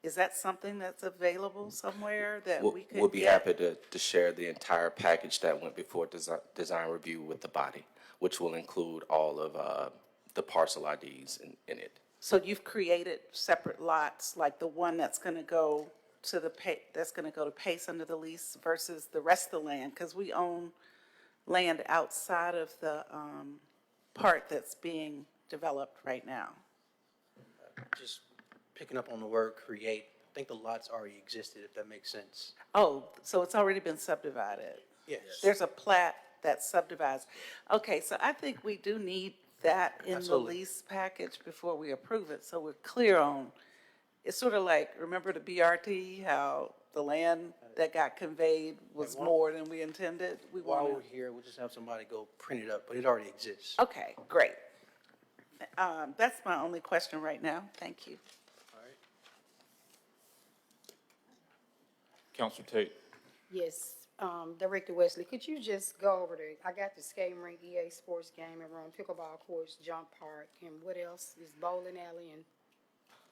is that something that's available somewhere that we could We'll be happy to share the entire package that went before design review with the body, which will include all of the parcel IDs in it. So you've created separate lots, like the one that's going to go to Pace under the lease versus the rest of the land, because we own land outside of the part that's being developed right now. Just picking up on the word create, I think the lots already existed, if that makes sense. Oh, so it's already been subdivided? Yes. There's a plat that subdivides. Okay, so I think we do need that in the Absolutely. lease package before we approve it, so we're clear on, it's sort of like, remember the BRT, how the land that got conveyed was more than we intended? We While want we're here, we'll just have somebody go print it up, but it already exists. Okay, great. That's my only question right now. Thank you. Counselor Tate. Yes, Director Wesley, could you just go over I got the skating rink, EA Sports Gaming Room, pickleball courts, jump park, and what else is bowling alley and?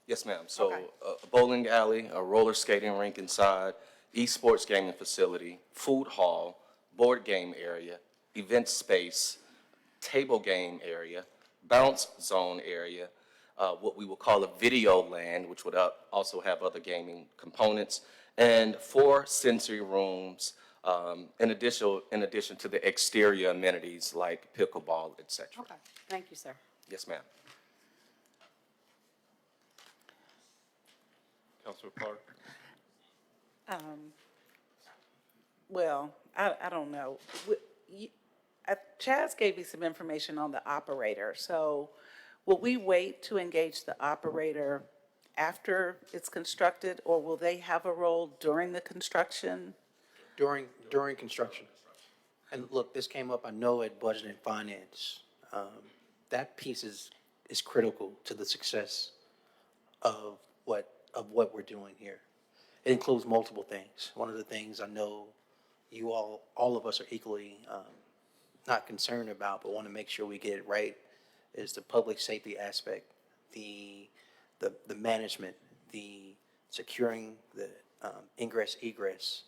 Yes, ma'am. So Okay. a bowling alley, a roller skating rink inside, esports gaming facility, food hall, board game area, event space, table game area, bounce zone area, what we will call a video land, which would also have other gaming components, and 4 sensory rooms, in addition to the exterior amenities like pickleball, et cetera. Okay, thank you, sir. Yes, ma'am. Counselor Clark. Well, I don't know. Chaz gave me some information on the operator, so will we wait to engage the operator after it's constructed, or will they have a role during the construction? During construction. And look, this came up, I know, at Budget and Finance. That piece is critical to the success of what we're doing here. It includes multiple things. One of the things I know you all of us are equally not concerned about, but want to make sure we get it right, is the public safety aspect, the management, the securing the ingress, egress,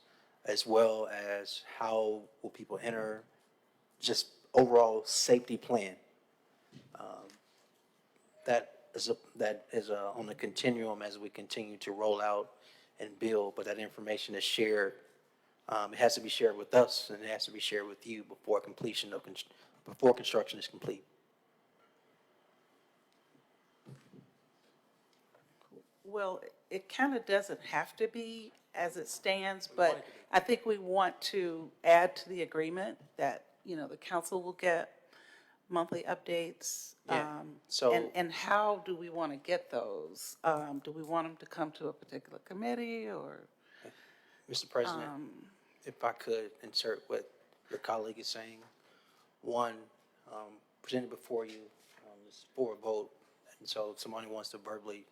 as well as how will people enter, just overall safety plan. That is on the continuum as we continue to roll out and build, but that information is shared. It has to be shared with us, and it has to be shared with you before completion of before construction is complete. Well, it kind of doesn't have to be as it stands, but I think we want to add to the agreement that, the council will get monthly updates. Yeah, And how do we want to get those? Do we want them to come to a particular committee or? Mr. President, if I could insert what your colleague is saying. One, presented before you, is for a vote, and so if somebody wants to verbally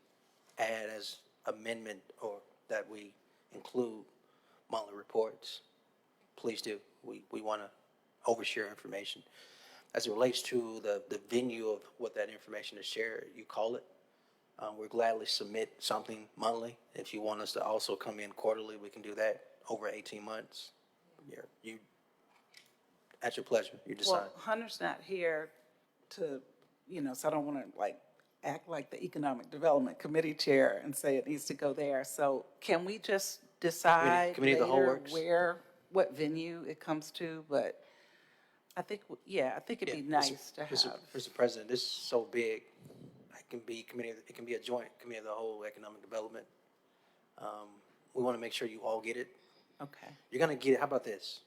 add as amendment or that we include monthly reports, please do. We want to overshare information. As it relates to the venue of what that information is shared, you call it. We'll gladly submit something monthly. If you want us to also come in quarterly, we can do that over 18 months. You, at your pleasure, you decide. Well, Hunter's not here to, so I don't want to act like the Economic Development Committee chair and say it needs to go there. So can we just decide Committee of the Whole later works. what venue it comes to? But I think it'd be nice to have. Mr. President, this is so big. It can be a joint committee of the whole economic development. We want to make sure you all get it. Okay. You're going to get it. How about this?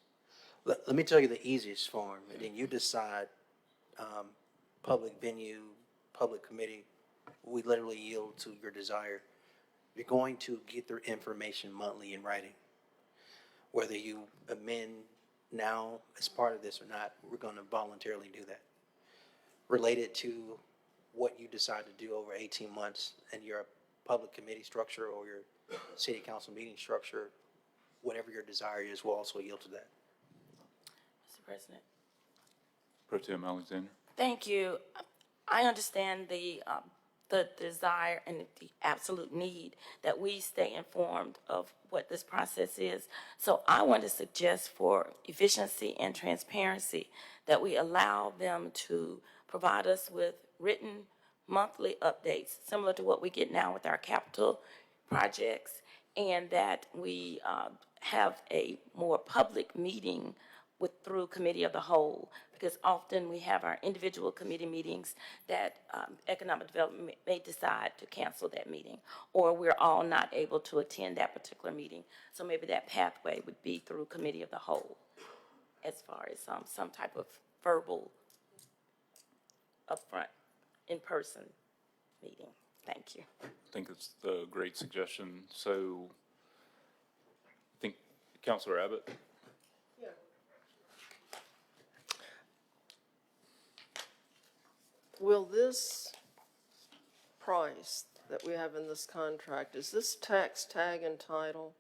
Let me tell you the easiest form, and then you decide public venue, public committee. We literally yield to your desire. You're going to get their information monthly in writing. Whether you amend now as part of this or not, we're going to voluntarily do that. Related to what you decide to do over 18 months and your public committee structure or your city council meeting structure, whatever your desire is, we'll also yield to that. Mr. President. Pro Tem Alexander. Thank you. I understand the desire and the absolute need that we stay informed of what this process is. So I want to suggest for efficiency and transparency that we allow them to provide us with written monthly updates, similar to what we get now with our capital projects, and that we have a more public meeting through Committee of the Whole, because often we have our individual committee meetings that Economic Development may decide to cancel that meeting, or we're all not able to attend that particular meeting. So maybe that pathway would be through Committee of the Whole, as far as some type of verbal upfront, in-person meeting. Thank you. I think it's a great suggestion. So I think Councilor Abbott? Will this price that we have in this contract, is this tax tag and title?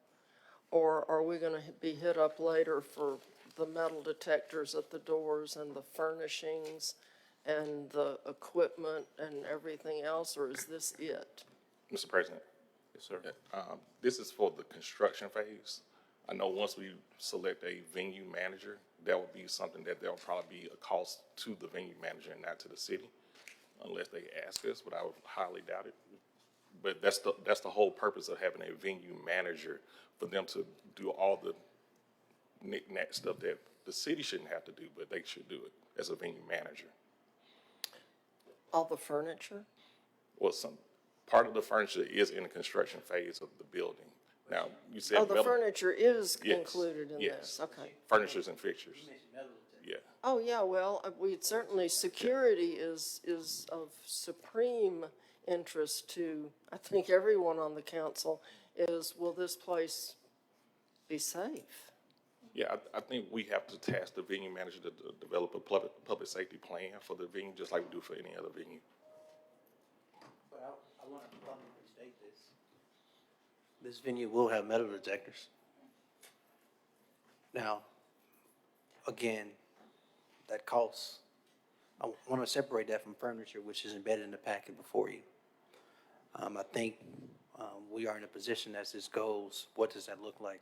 Or are we gonna be hit up later for the metal detectors at the doors and the furnishings and the equipment and everything else, or is this it? Mr. President. Yes, sir. This is for the construction phase. I know once we select a venue manager, that would be something that there'll probably be a cost to the venue manager and not to the city, unless they ask us, but I would highly doubt it. But that's the whole purpose of having a venue manager, for them to do all the knick-knack stuff that the city shouldn't have to do, but they should do it as a venue manager. All the furniture? Well, some part of the furniture is in the construction phase of the building. Now, you said Oh, the furniture is Yes, included in yes. this, okay. Furnitures and fixtures. Yeah. Oh, yeah, well, we certainly, security is of supreme interest to, I think, everyone on the council, is will this place be safe? Yeah, I think we have to task the venue manager to develop a public safety plan for the venue, just like we do for any other venue. But I want to publicly state this. This venue will have metal detectors. Now, again, that costs. I want to separate that from furniture, which is embedded in the packet before you. I think we are in a position as this goes, what does that look like?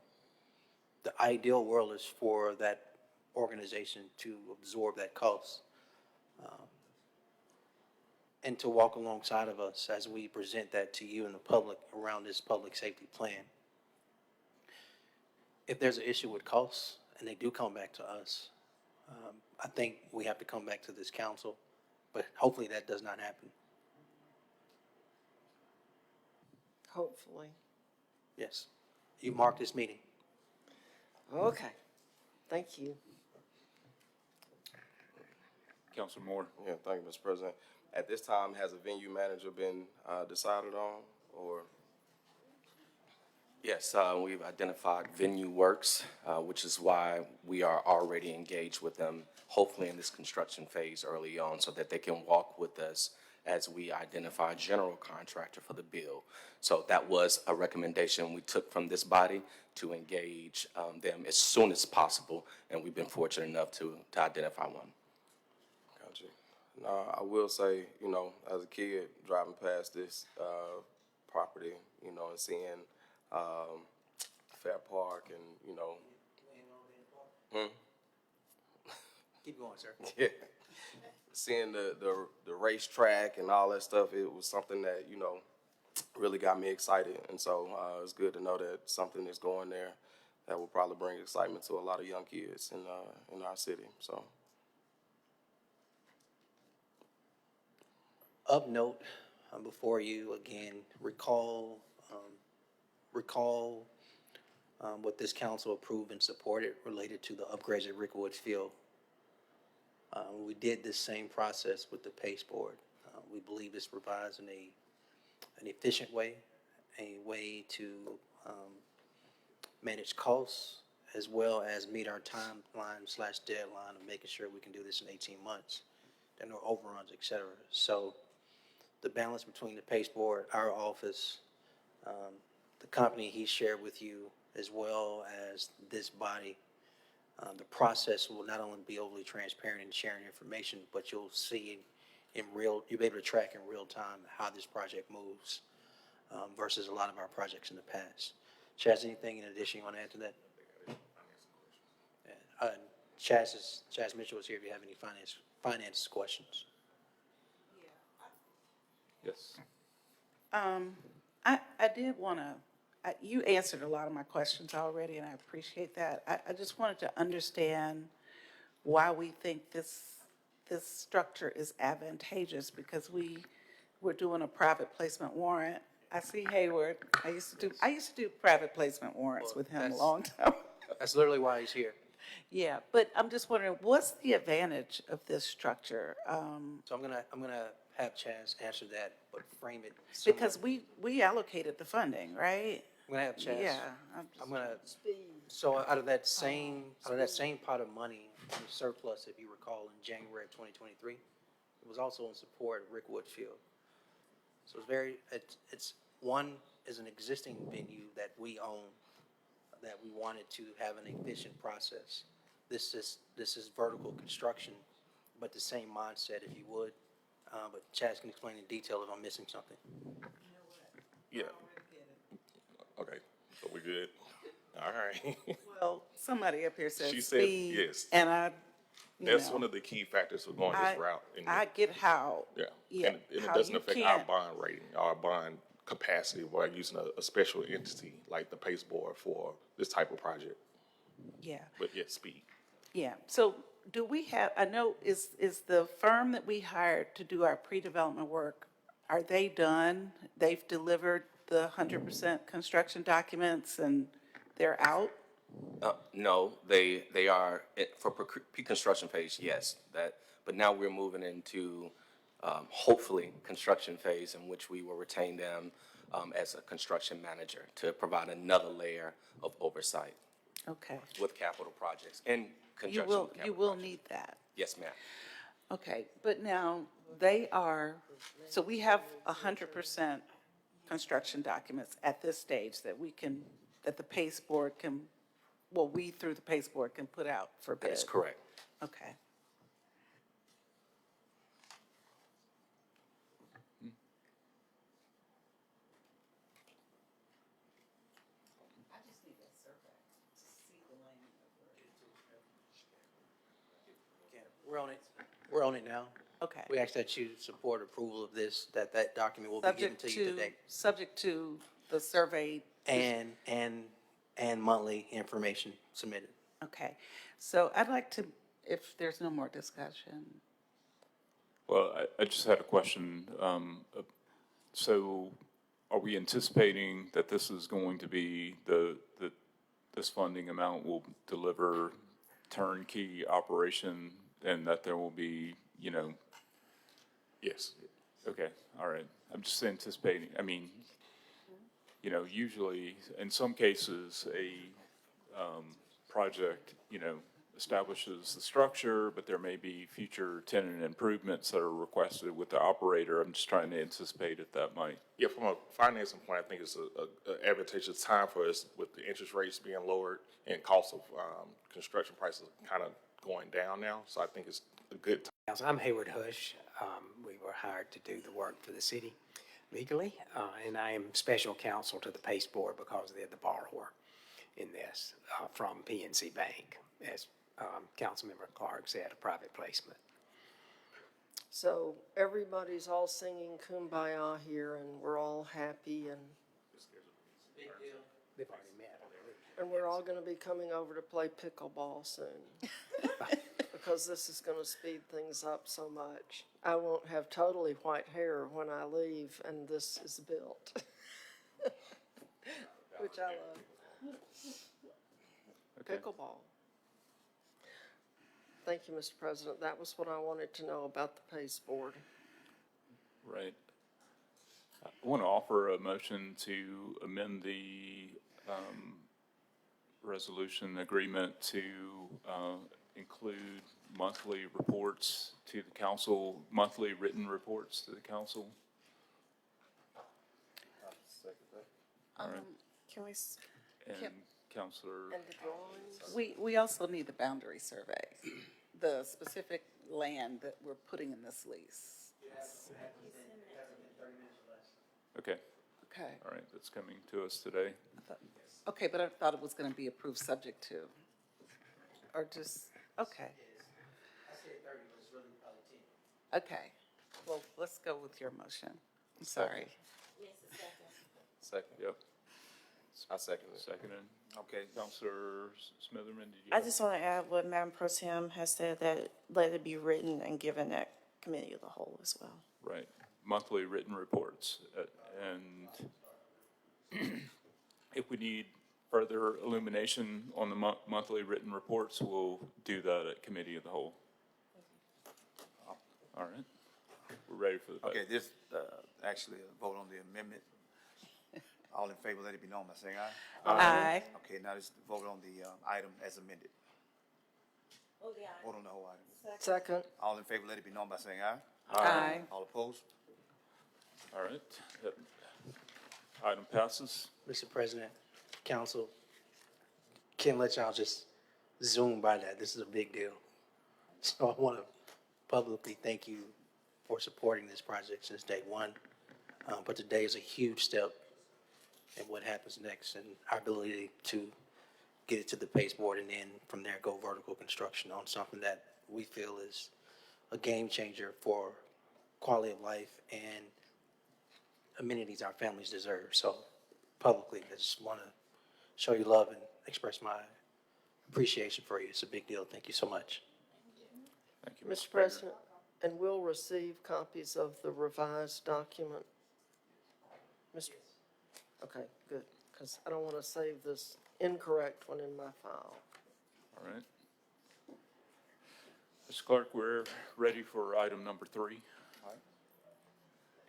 The ideal world is for that organization to absorb that cost and to walk alongside of us as we present that to you and the public around this public safety plan. If there's an issue with costs and they do come back to us, I think we have to come back to this council, but hopefully that does not happen. Hopefully. Yes. You mark this meeting. Okay, thank you. Councilor Moore? Yeah, thank you, Mr. President. At this time, has a venue manager been decided on, or? Yes, we've identified Venue Works, which is why we are already engaged with them, hopefully in this construction phase early on, so that they can walk with us as we identify a general contractor for the bill. So that was a recommendation we took from this body to engage them as soon as possible, and we've been fortunate enough to identify one. Gotcha. Now, I will say, you know, as a kid driving past this property, you know, and seeing Fair Park and, you know. Keep going, sir. Yeah. Seeing the racetrack and all that stuff, it was something that, you know, really got me excited. And so it's good to know that something is going there that will probably bring excitement to a lot of young kids in our city. So. Of note, before you again recall what this council approved and supported related to the upgrades at Rickwood Field. We did this same process with the PACE board. We believe this provides an efficient way, a way to manage costs as well as meet our timeline/deadline of making sure we can do this in 18 months. There are no overruns, et cetera. So the balance between the PACE board, our office, the company he shared with you, as well as this body, the process will not only be overly transparent in sharing information, but you'll see you'll be able to track in real time how this project moves versus a lot of our projects in the past. Chaz, anything in addition you want to add to that? Chaz Mitchell is here if you have any finance questions. Yes. I did want to, you answered a lot of my questions already, and I appreciate that. I just wanted to understand why we think this structure is advantageous, because we're doing a private placement warrant. I see Hayward. I used to do private placement warrants with him a long time. That's literally why he's here. Yeah, but I'm just wondering, what's the advantage of this structure? So I'm gonna have Chaz answer that, but frame it similar. Because we allocated the funding, right? I'm gonna have Chaz. Yeah. I'm gonna, so out of that same pot of money, the surplus, if you recall, in January of 2023, it was also in support of Rick Woodfield. So it's one is an existing venue that we own, that we wanted to have an efficient process. This is vertical construction, but the same mindset, if you would. But Chaz can explain in detail if I'm missing something. Yeah. Okay, so we good? All right. Well, somebody up here said She said speed. yes. And I, That's one of the key factors for going this route. And I get how. yeah, and it how doesn't you affect our can't- bond rating, our bond capacity by using a special entity like the PACE board for this type of project. Yeah, But yeah, speed. yeah. So do we have, I know, is the firm that we hired to do our pre-development work, are they done? They've delivered the 100% construction documents and they're out? No, they are, for pre-construction phase, yes, but now we're moving into, hopefully, construction phase in which we will retain them, as a construction manager to provide another layer of oversight Okay. with capital projects in You conjunction will, with capital you will projects. need that. Yes, ma'am. Okay, but now so we have 100% construction documents at this stage that that the PACE board can, well, we through the PACE board can put out for bid. That is correct. Okay. I just need that survey to see the lane We're on it now. Okay. We ask that you support approval of this, that document will be given to you today. Subject to the survey. And monthly information submitted. Okay, so I'd like to, if there's no more discussion. Well, I just had a question. So are we anticipating that this is going to be this funding amount will deliver turnkey operation and that there will be, Yes. okay, all right. I'm just anticipating, usually, in some cases, a project, establishes the structure, but there may be future tenant improvements that are requested with the operator. I'm just trying to anticipate if that might. Yeah, from a financing point, I think it's a advantageous time for us with the interest rates being lowered and cost of construction prices kind of going down now. So I think it's a good time. I'm Hayward Hush. We were hired to do the work for the city legally, and I am special counsel to the PACE board because they're the borrower in this from PNC Bank, as Councilmember Clark said, a private placement. So everybody's all singing Kumbaya here, and we're all happy, and They've already met. and we're all going to be coming over to play pickleball soon. Because this is going to speed things up so much. I won't have totally white hair when I leave and this is built. Which I love. Okay. Pickleball. Thank you, Mr. President. That was what I wanted to know about the PACE board. Right. I want to offer a motion to amend the resolution agreement to include monthly reports to the council, monthly written reports to the council. All right. Can we, And Councilor, And the drawings? we also need the boundary survey, the specific land that we're putting in this lease. okay, Okay. all right, that's coming to us today. Okay, but I thought it was going to be approved subject to, or just, okay. Okay, well, let's go with your motion. I'm sorry. Second. Yep, I second it. seconded. Okay. Councilor Smitherman, did you? I just want to add what Madam Pro Tem has said, that let it be written and given at committee of the whole as well. Right, monthly written reports, and if we need Further illumination on the monthly written reports, we'll do that at committee of the whole. All right, we're ready for the vote. Okay, this, actually, a vote on the amendment. All in favor, let it be known by saying aye. Aye. Okay, now let's vote on the, item as amended. Vote on the whole item. Second. All in favor, let it be known by saying aye. Aye. All opposed? All right, that item passes. Mr. President, council, can't let y'all just zoom by that. This is a big deal. So I want to publicly thank you for supporting this project since day one. But today is a huge step in what happens next and our ability to get it to the pace board and then from there go vertical construction on something that we feel is a game changer for quality of life and amenities our families deserve. So publicly, I just want to show you love and express my appreciation for you. It's a big deal. Thank you so much. Thank you, Mr. President, and we'll receive copies of the revised document. Mr. Okay, good, because I don't want to save this incorrect one in my file. All right. Mr. Clark, we're ready for item number 3. All right.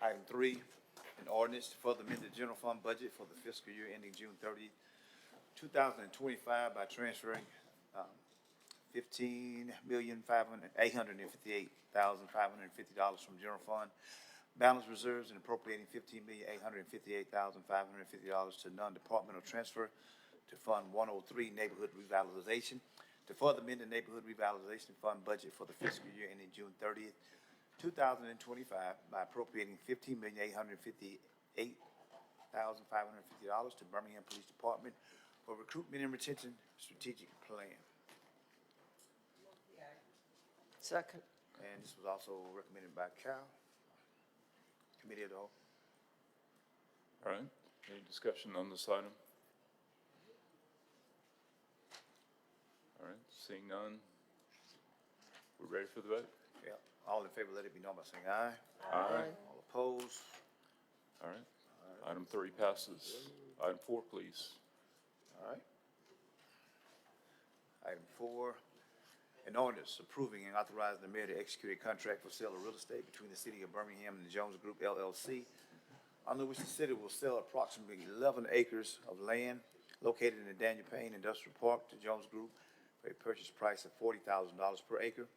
Item 3, an ordinance to further amend the general fund budget for the fiscal year ending June 30, 2025 by transferring $15,858,550 from general fund balance reserves and appropriating $15,858,550 to non-departmental transfer to Fund 103 Neighborhood Revitalization, to further amend the Neighborhood Revitalization Fund budget for the fiscal year ending June 30th, 2025 by appropriating $15,858,550 to Birmingham Police Department for recruitment and retention strategic plan. Second. And this was also recommended by Cal, Committee of the Whole. All right, any discussion on this item? All right, seeing none, we're ready for the vote? Yeah, all in favor, let it be known by saying aye. Aye. All opposed? All right, item 3 passes. Item 4, please. All right. Item 4, an ordinance approving and authorizing the mayor to execute a contract for sale of real estate between the city of Birmingham and the Jones Group LLC, under which the city will sell approximately 11 acres of land located in the Daniel Payne Industrial Park to Jones Group for a purchase price of $40,000 per acre,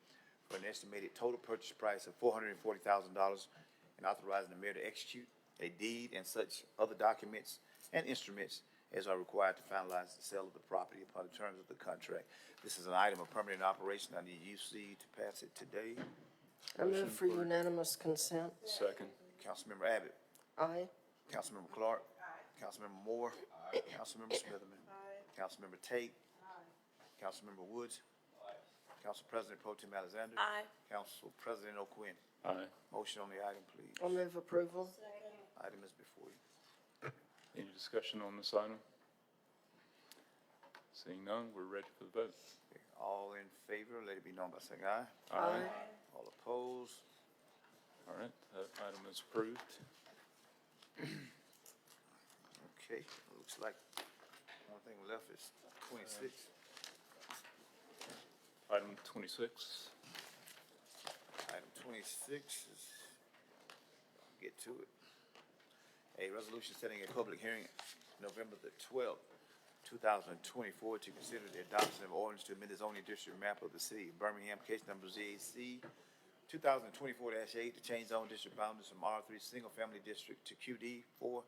for an estimated total purchase price of $440,000, and authorizing the mayor to execute a deed and such other documents and instruments as are required to finalize the sale of the property upon the terms of the contract. This is an item of permanent operation. I need UC to pass it today. I move for unanimous consent. Second. Councilmember Abbott. Aye. Councilmember Clark. Councilmember Moore. Councilmember Smitherman. Councilmember Tate. Councilmember Woods. Council President Pro Tem Alexander. Aye. Council President O'Quinn. Aye. Motion on the item, please. I move approval. Item is before you. Any discussion on this item? Seeing none, we're ready for the vote. Okay, all in favor, let it be known by saying aye. Aye. All opposed? All right, that item is approved. Okay, looks like one thing left is 26. Item 26. Item 26 is, get to it. A resolution setting a public hearing November the 12th, 2024 to consider the adoption of ordinance to amend the zoning district map of the city of Birmingham, case number ZAC 2024-8, to change zone district boundaries from R3 Single Family District to QD4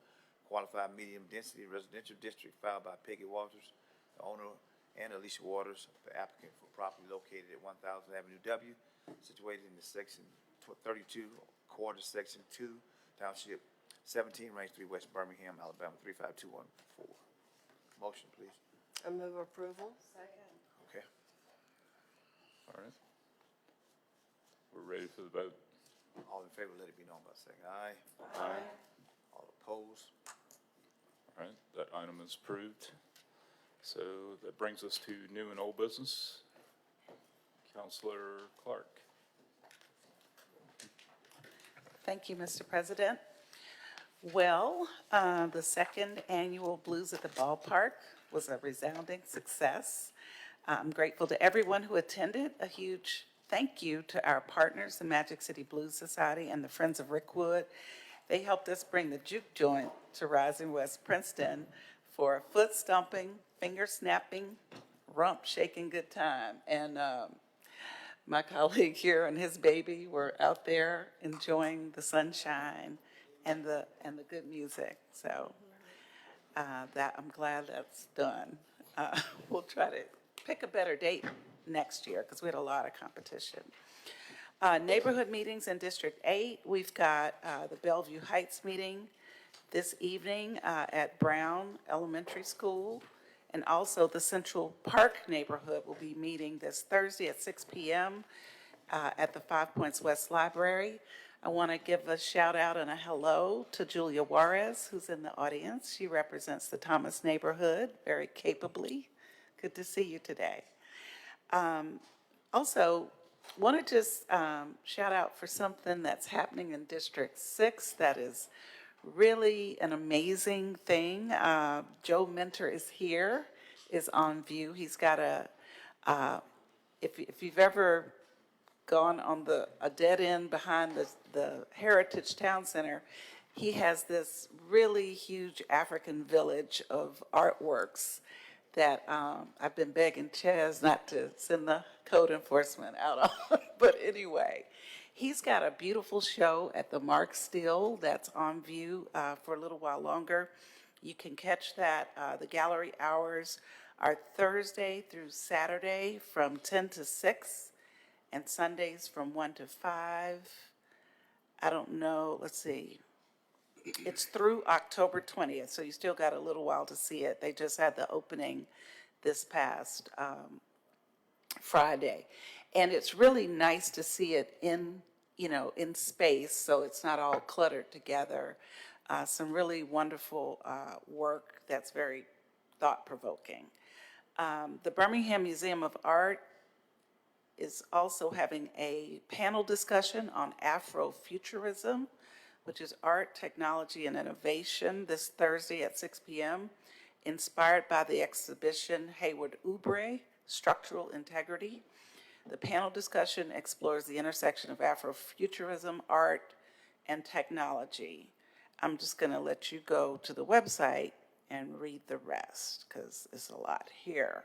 Qualified Medium Density Residential District, filed by Peggy Walters, the owner, and Alicia Waters, the applicant, for property located at 1000 Avenue W, situated in the section 32, quarter section 2, township 17, range 3, West Birmingham, Alabama 35214. Motion, please. I move approval. Okay. All right. We're ready for the vote. All in favor, let it be known by saying aye. Aye. All opposed? All right, that item is approved. So that brings us to new and old business. Councilor Clark. Thank you, Mr. President. Well, the second annual Blues at the Ballpark was a resounding success. I'm grateful to everyone who attended. A huge thank you to our partners, the Magic City Blues Society and the Friends of Rickwood. They helped us bring the juke joint to Rising West Princeton for a foot stomping, finger snapping, rump shaking good time. And my colleague here and his baby were out there enjoying the sunshine and the good music. So that I'm glad that's done. We'll try to pick a better date next year because we had a lot of competition. Neighborhood meetings in District 8, we've got the Bellevue Heights meeting this evening at Brown Elementary School. And also the Central Park neighborhood will be meeting this Thursday at 6 p.m. At the 5 Points West Library. I want to give a shout out and a hello to Julia Juarez, who's in the audience. She represents the Thomas neighborhood very capably. Good to see you today. Also, want to just shout out for something that's happening in District 6 that is really an amazing thing. Joe Mentor is here, is on view. He's got if you've ever gone on a dead end behind the Heritage Town Center, he has this really huge African village of artworks that I've been begging Chaz not to send the code enforcement out on. But anyway, he's got a beautiful show at the Mark Still that's on view for a little while longer. You can catch that. The gallery hours are Thursday through Saturday from 10 to 6 and Sundays from 1 to 5. I don't know, let's see. It's through October 20th, so you still got a little while to see it. They just had the opening this past Friday. And it's really nice to see it in space, so it's not all cluttered together. Some really wonderful work that's very thought-provoking. The Birmingham Museum of Art is also having a panel discussion on Afrofuturism, which is art, technology, and innovation, this Thursday at 6 p.m., inspired by the exhibition Hayward Oubre, Structural Integrity. The panel discussion explores the intersection of Afrofuturism, art, and technology. I'm just going to let you go to the website and read the rest, because it's a lot here.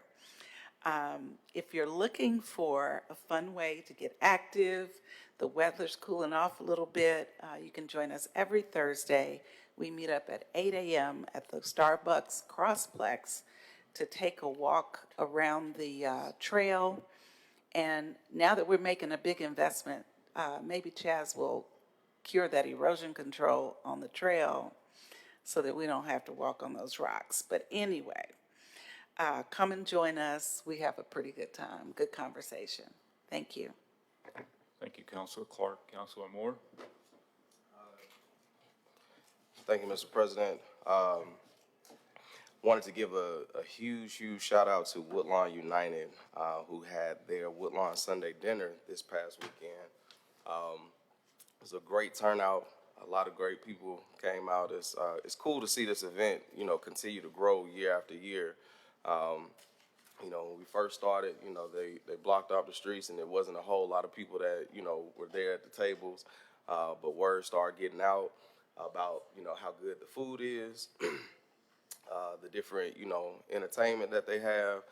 If you're looking for a fun way to get active, the weather's cooling off a little bit, you can join us every Thursday. We meet up at 8 a.m. at the Starbucks Crossplex to take a walk around the trail. And now that we're making a big investment, maybe Chaz will cure that erosion control on the trail so that we don't have to walk on those rocks. But anyway, come and join us. We have a pretty good time, good conversation. Thank you. Thank you, Councilor Clark. Councilor Moore? Thank you, Mr. President. Wanted to give a huge shout out to Woodlawn United, who had their Woodlawn Sunday dinner this past weekend. It was a great turnout. A lot of great people came out. It's cool to see this event, continue to grow year after year. When we first started, they blocked off the streets and there wasn't a whole lot of people that, were there at the tables. But word started getting out about, how good the food is, the different, entertainment that they have,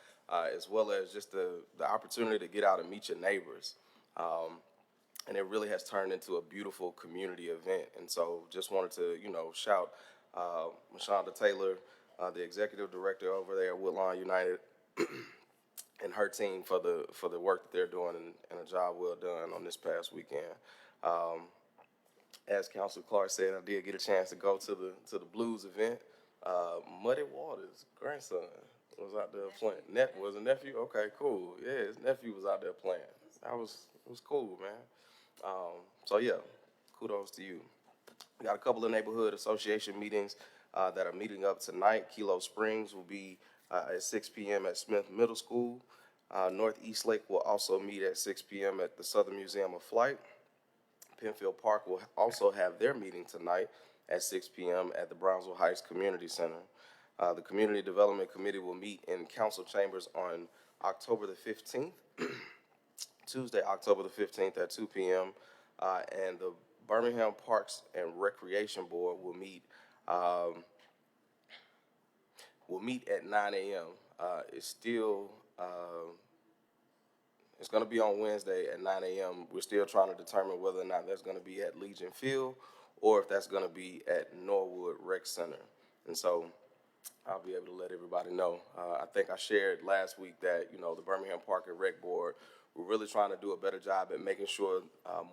as well as just the opportunity to get out and meet your neighbors. And it really has turned into a beautiful community event. And so just wanted to, shout Mashonda Taylor, the executive director over there at Woodlawn United, and her team for the work that they're doing and a job well done on this past weekend. As Councilor Clark said, I did get a chance to go to the blues event. Muddy Waters' grandson was out there playing. Was a nephew? Okay, cool. Yeah, his nephew was out there playing. It was cool, man. So yeah, kudos to you. We got a couple of neighborhood association meetings that are meeting up tonight. Kilo Springs will be at 6 p.m. at Smith Middle School. North Eastlake will also meet at 6 p.m. at the Southern Museum of Flight. Penfield Park will also have their meeting tonight at 6 p.m. at the Brownsville Heights Community Center. The Community Development Committee will meet in council chambers on October the 15th, Tuesday, October the 15th at 2 p.m. And the Birmingham Parks and Recreation Board will meet at 9 a.m. It's still, it's going to be on Wednesday at 9 a.m. We're still trying to determine whether or not that's going to be at Legion Field or if that's going to be at Norwood Rec Center. And so I'll be able to let everybody know. I think I shared last week that, the Birmingham Park and Rec Board, we're really trying to do a better job at making sure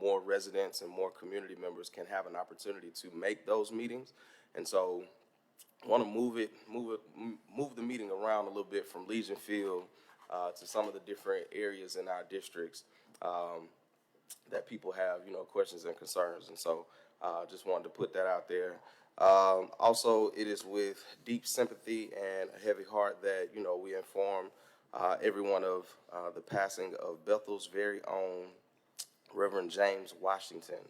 more residents and more community members can have an opportunity to make those meetings. And so I want to move the meeting around a little bit from Legion Field to some of the different areas in our districts that people have, questions and concerns. And so just wanted to put that out there. Also, it is with deep sympathy and a heavy heart that, we inform everyone of the passing of Bethel's very own Reverend James Washington,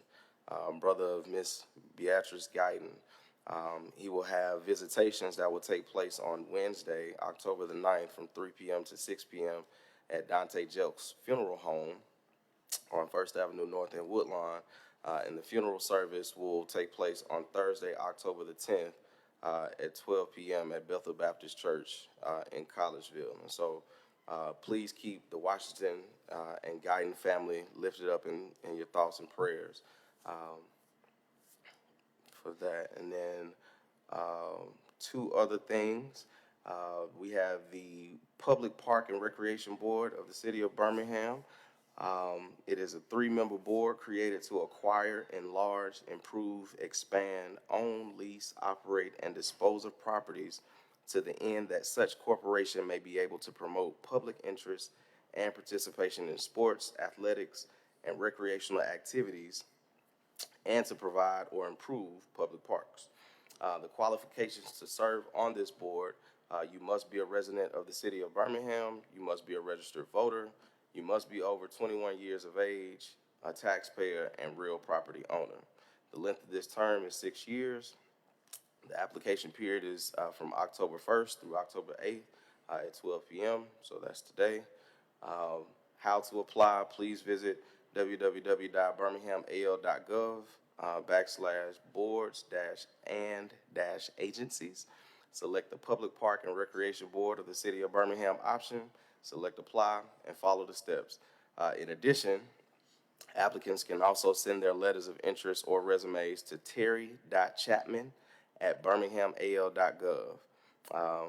brother of Miss Beatrice Guyton. He will have visitations that will take place on Wednesday, October the 9th from 3 p.m. to 6 p.m. at Dante Jelks Funeral Home on 1st Avenue North in Woodlawn. And the funeral service will take place on Thursday, October the 10th at 12 p.m. at Bethel Baptist Church in Collegeville. And so please keep the Washington and Guyton family lifted up in your thoughts and prayers for that. And then two other things. We have the Public Park and Recreation Board of the City of Birmingham. It is a 3-member board created to acquire, enlarge, improve, expand, own, lease, operate, and dispose of properties to the end that such corporation may be able to promote public interest and participation in sports, athletics, and recreational activities, and to provide or improve public parks. The qualifications to serve on this board, you must be a resident of the City of Birmingham, you must be a registered voter, you must be over 21 years of age, a taxpayer, and real property owner. The length of this term is 6 years. The application period is from October 1st through October 8th at 12 p.m., so that's today. How to apply, please visit www.birminghamal.gov /boards-and-agencies. Select the Public Park and Recreation Board of the City of Birmingham option, select apply, and follow the steps. In addition, applicants can also send their letters of interest or resumes to terry.chapman@birminghamal.gov.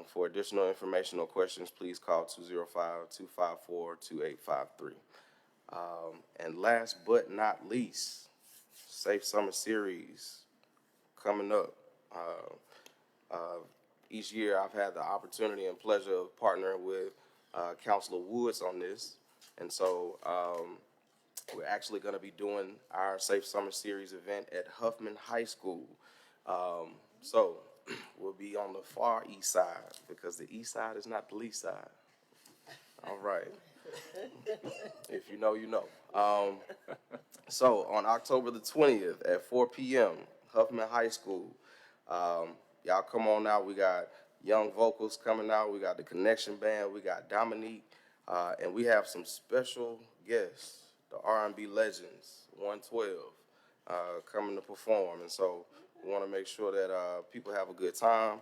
For additional information or questions, please call 205-254-2853. And last but not least, Safe Summer Series coming up. Each year I've had the opportunity and pleasure of partnering with Councilor Woods on this. And so we're actually going to be doing our Safe Summer Series event at Huffman High School. So we'll be on the far east side because the east side is not the least side. All right. If you know, you know. So on October the 20th at 4 p.m., Huffman High School, y'all come on out. We got young vocals coming out. We got the Connection Band. We got Dominique. And we have some special guests, the R&B legends, 112, coming to perform. And so we want to make sure that people have a good time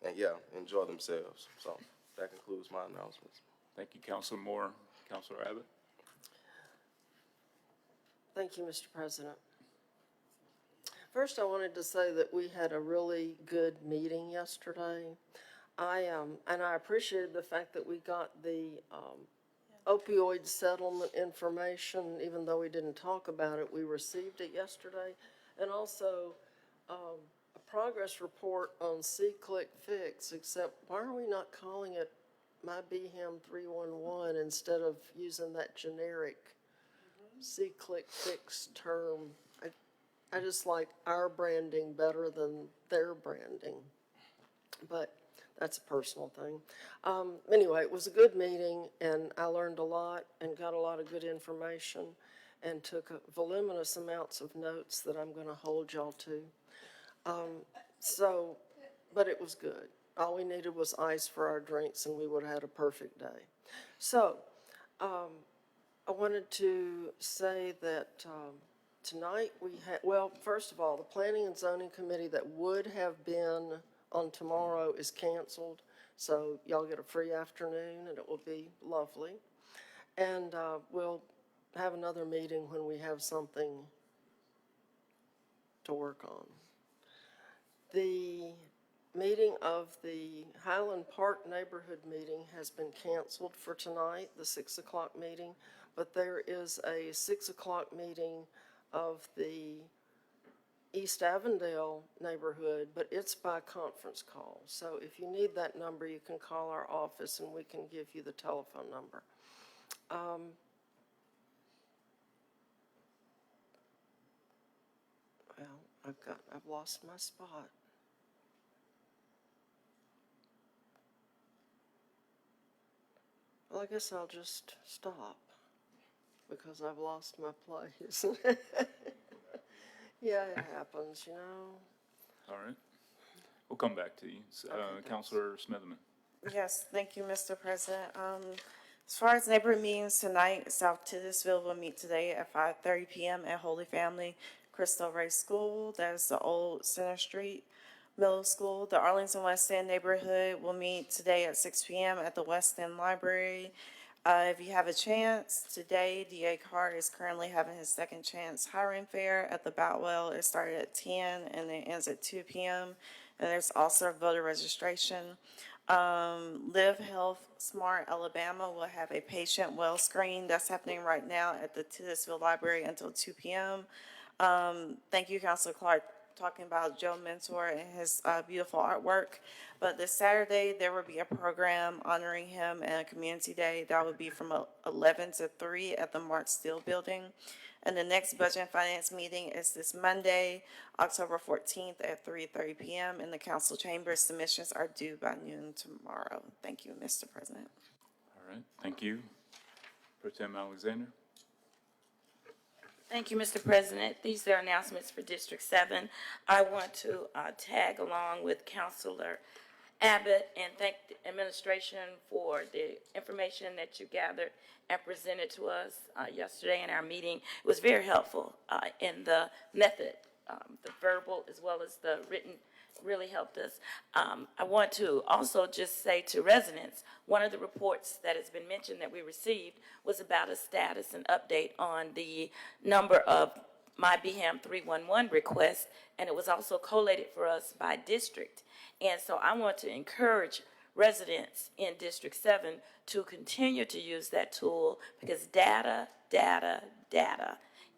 and, yeah, enjoy themselves. So that concludes my announcements. Thank you, Councilor Moore. Councilor Abbott? Thank you, Mr. President. First, I wanted to say that we had a really good meeting yesterday. And I appreciated the fact that we got the opioid settlement information, even though we didn't talk about it. We received it yesterday. And also a progress report on C-Click Fix, except why are we not calling it My BHAM 311 instead of using that generic C-Click Fix term? I just like our branding better than their branding, but that's a personal thing. Anyway, it was a good meeting, and I learned a lot and got a lot of good information and took voluminous amounts of notes that I'm going to hold y'all to. So but it was good. All we needed was ice for our drinks, and we would have had a perfect day. So, I wanted to say that tonight we had, well, first of all, the Planning and Zoning Committee that would have been on tomorrow is canceled. So y'all get a free afternoon, and it will be lovely. And we'll have another meeting when we have something to work on. The meeting of the Highland Park Neighborhood Meeting has been canceled for tonight, the 6 o'clock meeting, but there is a 6 o'clock meeting of the East Avondale neighborhood, but it's by conference call. So if you need that number, you can call our office and we can give you the telephone number. Well, I've lost my spot. Well, I guess I'll just stop because I've lost my place. Yeah, it happens, you know. All right. We'll come back to you. Councilor Smitherman. Yes, thank you, Mr. President. As far as neighborhood meetings tonight, South Titusville will meet today at 5:30 p.m. at Holy Family Cristo Rey School. That is the old Center Street Middle School. The Arlington West End neighborhood will meet today at 6 p.m. at the West End Library. If you have a chance, today DA Carr is currently having his second chance hiring fair at the Boutwell. It started at 10 and it ends at 2 p.m. And there's also voter registration. Live Health Smart Alabama will have a patient well screen that's happening right now at the Titusville Library until 2 p.m. Thank you, Councilor Clark, talking about Joe Mentor and his beautiful artwork. But this Saturday, there will be a program honoring him and a community day. That will be from 11 to 3 at the Mark Steele Building. And the next Budget and Finance meeting is this Monday, October 14th at 3:30 p.m. in the council chambers. Submissions are due by noon tomorrow. Thank you, Mr. President. All right. Thank you. Pro Tem Alexander. Thank you, Mr. President. These are announcements for District 7. I want to tag along with Councilor Abbott and thank the administration for the information that you gathered and presented to us yesterday in our meeting. It was very helpful in the method, the verbal as well as the written really helped us. I want to also just say to residents, one of the reports that has been mentioned that we received was about a status and update on the number of My BHAM 311 requests, and it was also collated for us by district. And so I want to encourage residents in District 7 to continue to use that tool because data,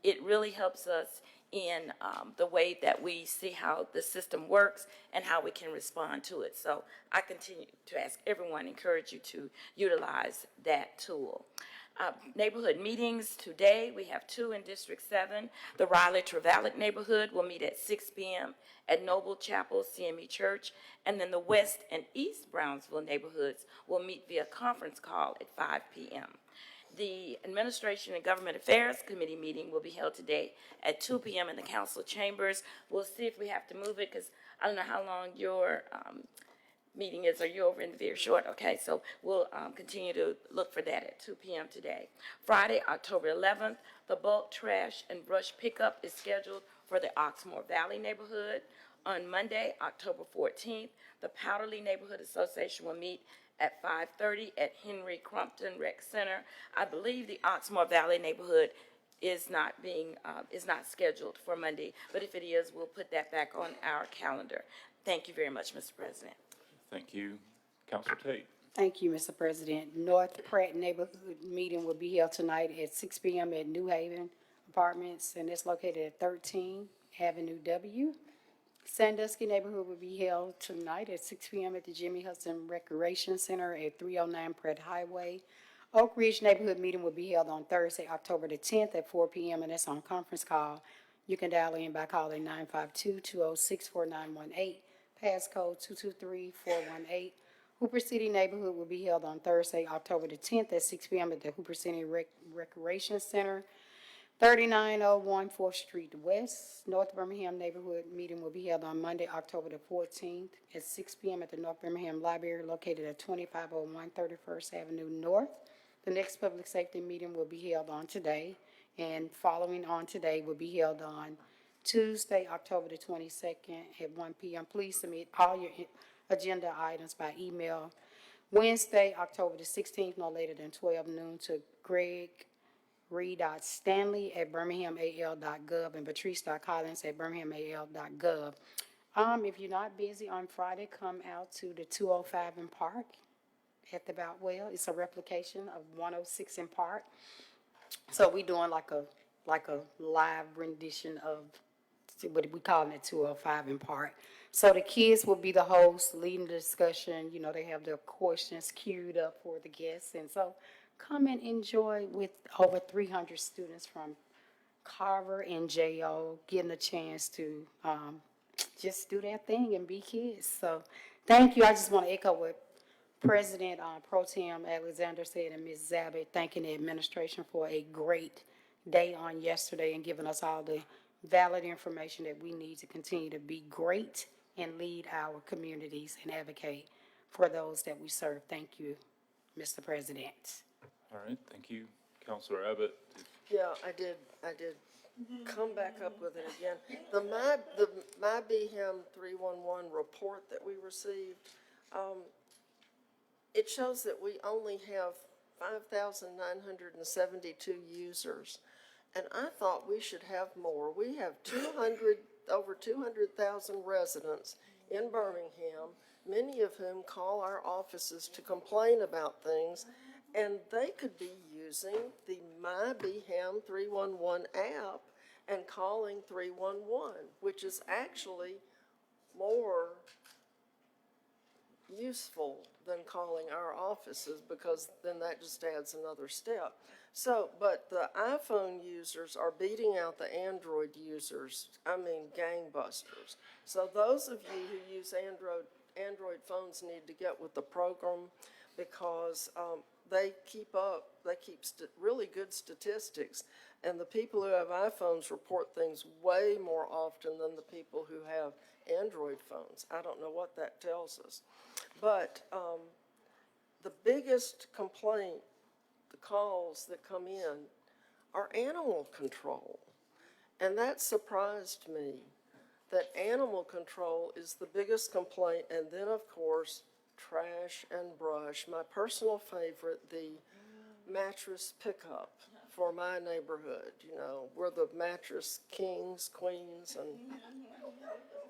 it really helps us in the way that we see how the system works and how we can respond to it. So I continue to ask everyone, encourage you to utilize that tool. Neighborhood meetings today, we have 2 in District 7. The Raleigh-Trevalick neighborhood will meet at 6 p.m. at Noble Chapel CME Church, and then the West and East Brownsville neighborhoods will meet via conference call at 5 p.m. The Administration and Government Affairs Committee meeting will be held today at 2 p.m. in the council chambers. We'll see if we have to move it because I don't know how long your meeting is. Are you over in the very short? Okay, so we'll continue to look for that at 2 p.m. today. Friday, October 11th, the bulk trash and brush pickup is scheduled for the Oxmoor Valley neighborhood. On Monday, October 14th, the Powderly Neighborhood Association will meet at 5:30 at Henry Crumpton Rec Center. I believe the Oxmoor Valley neighborhood is not scheduled for Monday, but if it is, we'll put that back on our calendar. Thank you very much, Mr. President. Thank you. Councilor Tate. Thank you, Mr. President. North Pratt neighborhood meeting will be held tonight at 6 p.m. at New Haven Apartments, and it's located at 13 Avenue W. Sandusky neighborhood will be held tonight at 6 p.m. at the Jimmy Hudson Recreation Center at 309 Pratt Highway. Oak Ridge neighborhood meeting will be held on Thursday, October the 10th at 4 p.m. and that's on conference call. You can dial in by calling 952-206-4918, passcode 223418. Hooper City neighborhood will be held on Thursday, October the 10th at 6 p.m. at the Hooper City Recreation Center. 3901 4th Street West, North Birmingham Neighborhood Meeting will be held on Monday, October the 14th at 6 p.m. at the North Birmingham Library located at 2501 31st Avenue North. The next public safety meeting will be held on today, and following on today will be held on Tuesday, October the 22nd at 1 p.m. Please submit all your agenda items by email Wednesday, October the 16th, no later than 12 noon to Stanley@birminghamal.gov and Patrice.collins@birminghamal.gov. If you're not busy on Friday, come out to the 205 in Park at the Boutwell. It's a replication of 106 in Park. So we doing like a live rendition of what we calling it 205 in Park. So the kids will be the hosts, leading the discussion. You know, they have their questions queued up for the guests, and so come and enjoy with over 300 students from Carver and JO getting a chance to just do their thing and be kids. So thank you. I just want to echo what President Pro Tem Alexander said and Ms. Zabit, thanking the administration for a great day on yesterday and giving us all the valid information that we need to continue to be great and lead our communities and advocate for those that we serve. Thank you, Mr. President. All right, thank you, Counselor Abbott. Yeah, I did come back up with it again. The My BHAM 311 report that we received, it shows that we only have 5,972 users. And I thought we should have more. We have over 200,000 residents in Birmingham, many of whom call our offices to complain about things, and they could be using the My BHAM 311 app and calling 311, which is actually more useful than calling our offices, because then that just adds another step. So, but the iPhone users are beating out the Android users, I mean gangbusters. So those of you who use Android phones need to get with the program, because they keep really good statistics, and the people who have iPhones report things way more often than the people who have Android phones. I don't know what that tells us. But the biggest complaint, the calls that come in, are animal control. And that surprised me, that animal control is the biggest complaint, and then, of course, trash and brush. My personal favorite, the mattress pickup for my neighborhood. You know, we're the mattress kings, queens, and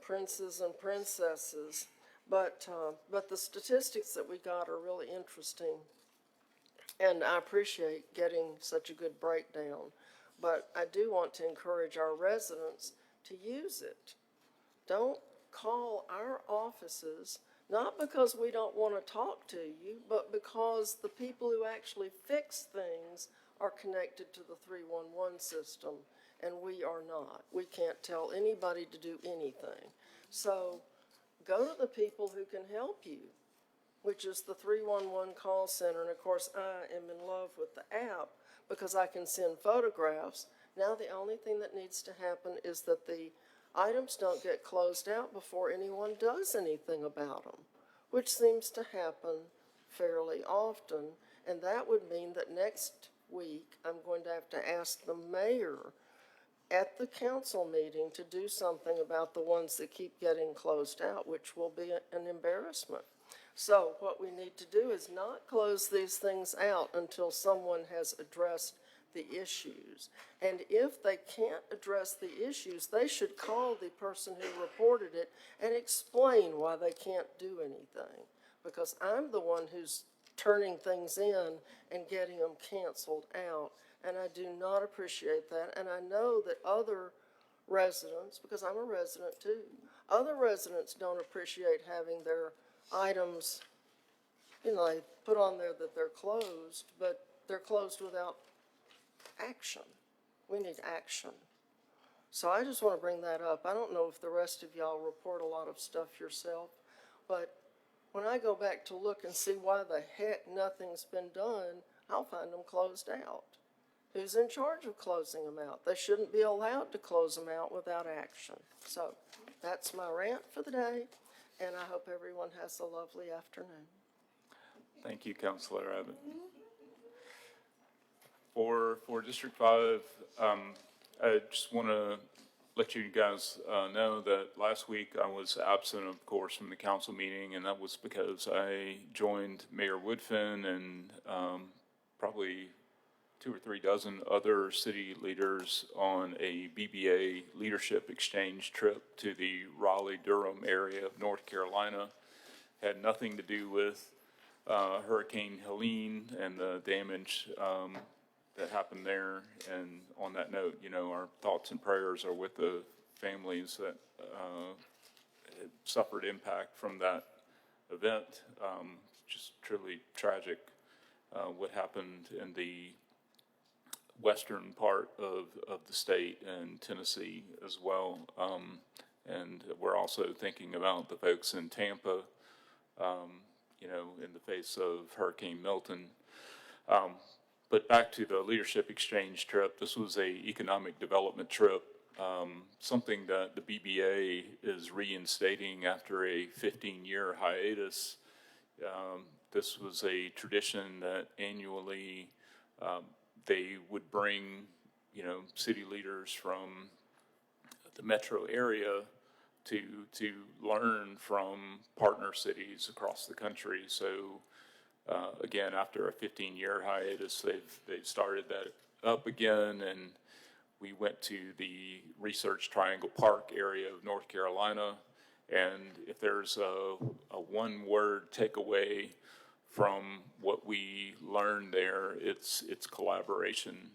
princes and princesses. But the statistics that we got are really interesting, and I appreciate getting such a good breakdown. But I do want to encourage our residents to use it. Don't call our offices, not because we don't want to talk to you, but because the people who actually fix things are connected to the 311 system, and we are not. We can't tell anybody to do anything. So go to the people who can help you, which is the 311 call center. And of course, I am in love with the app because I can send photographs. Now the only thing that needs to happen is that the items don't get closed out before anyone does anything about them, which seems to happen fairly often. And that would mean that next week I'm going to have to ask the mayor at the council meeting to do something about the ones that keep getting closed out, which will be an embarrassment. So what we need to do is not close these things out until someone has addressed the issues. And if they can't address the issues, they should call the person who reported it and explain why they can't do anything. Because I'm the one who's turning things in and getting them canceled out. And I do not appreciate that. And I know that other residents, because I'm a resident too, other residents don't appreciate having their items, you know, they put on there that they're closed, but they're closed without action. We need action. So I just want to bring that up. I don't know if the rest of y'all report a lot of stuff yourself, but when I go back to look and see why the heck nothing's been done, I'll find them closed out. Who's in charge of closing them out? They shouldn't be allowed to close them out without action. So that's my rant for the day, and I hope everyone has a lovely afternoon. Thank you, Councilor Abbott. For District 5, I just want to let you guys know that last week I was absent, of course, from the council meeting, and that was because I joined Mayor Woodfin and probably 2 or 3 dozen other city leaders on a BBA leadership exchange trip to the Raleigh-Durham area of North Carolina. Had nothing to do with Hurricane Helene and the damage that happened there. And on that note, you know, our thoughts and prayers are with the families that suffered impact from that event. Just truly tragic what happened in the western part of the state and Tennessee as well. And we're also thinking about the folks in Tampa, you know, in the face of Hurricane Milton. But back to the leadership exchange trip, this was a economic development trip, something that the BBA is reinstating after a 15-year hiatus. This was a tradition that annually they would bring, you know, city leaders from the metro area to learn from partner cities across the country. So again, after a 15-year hiatus, they've started that up again, and we went to the Research Triangle Park area of North Carolina. And if there's a one-word takeaway from what we learned there, it's collaboration.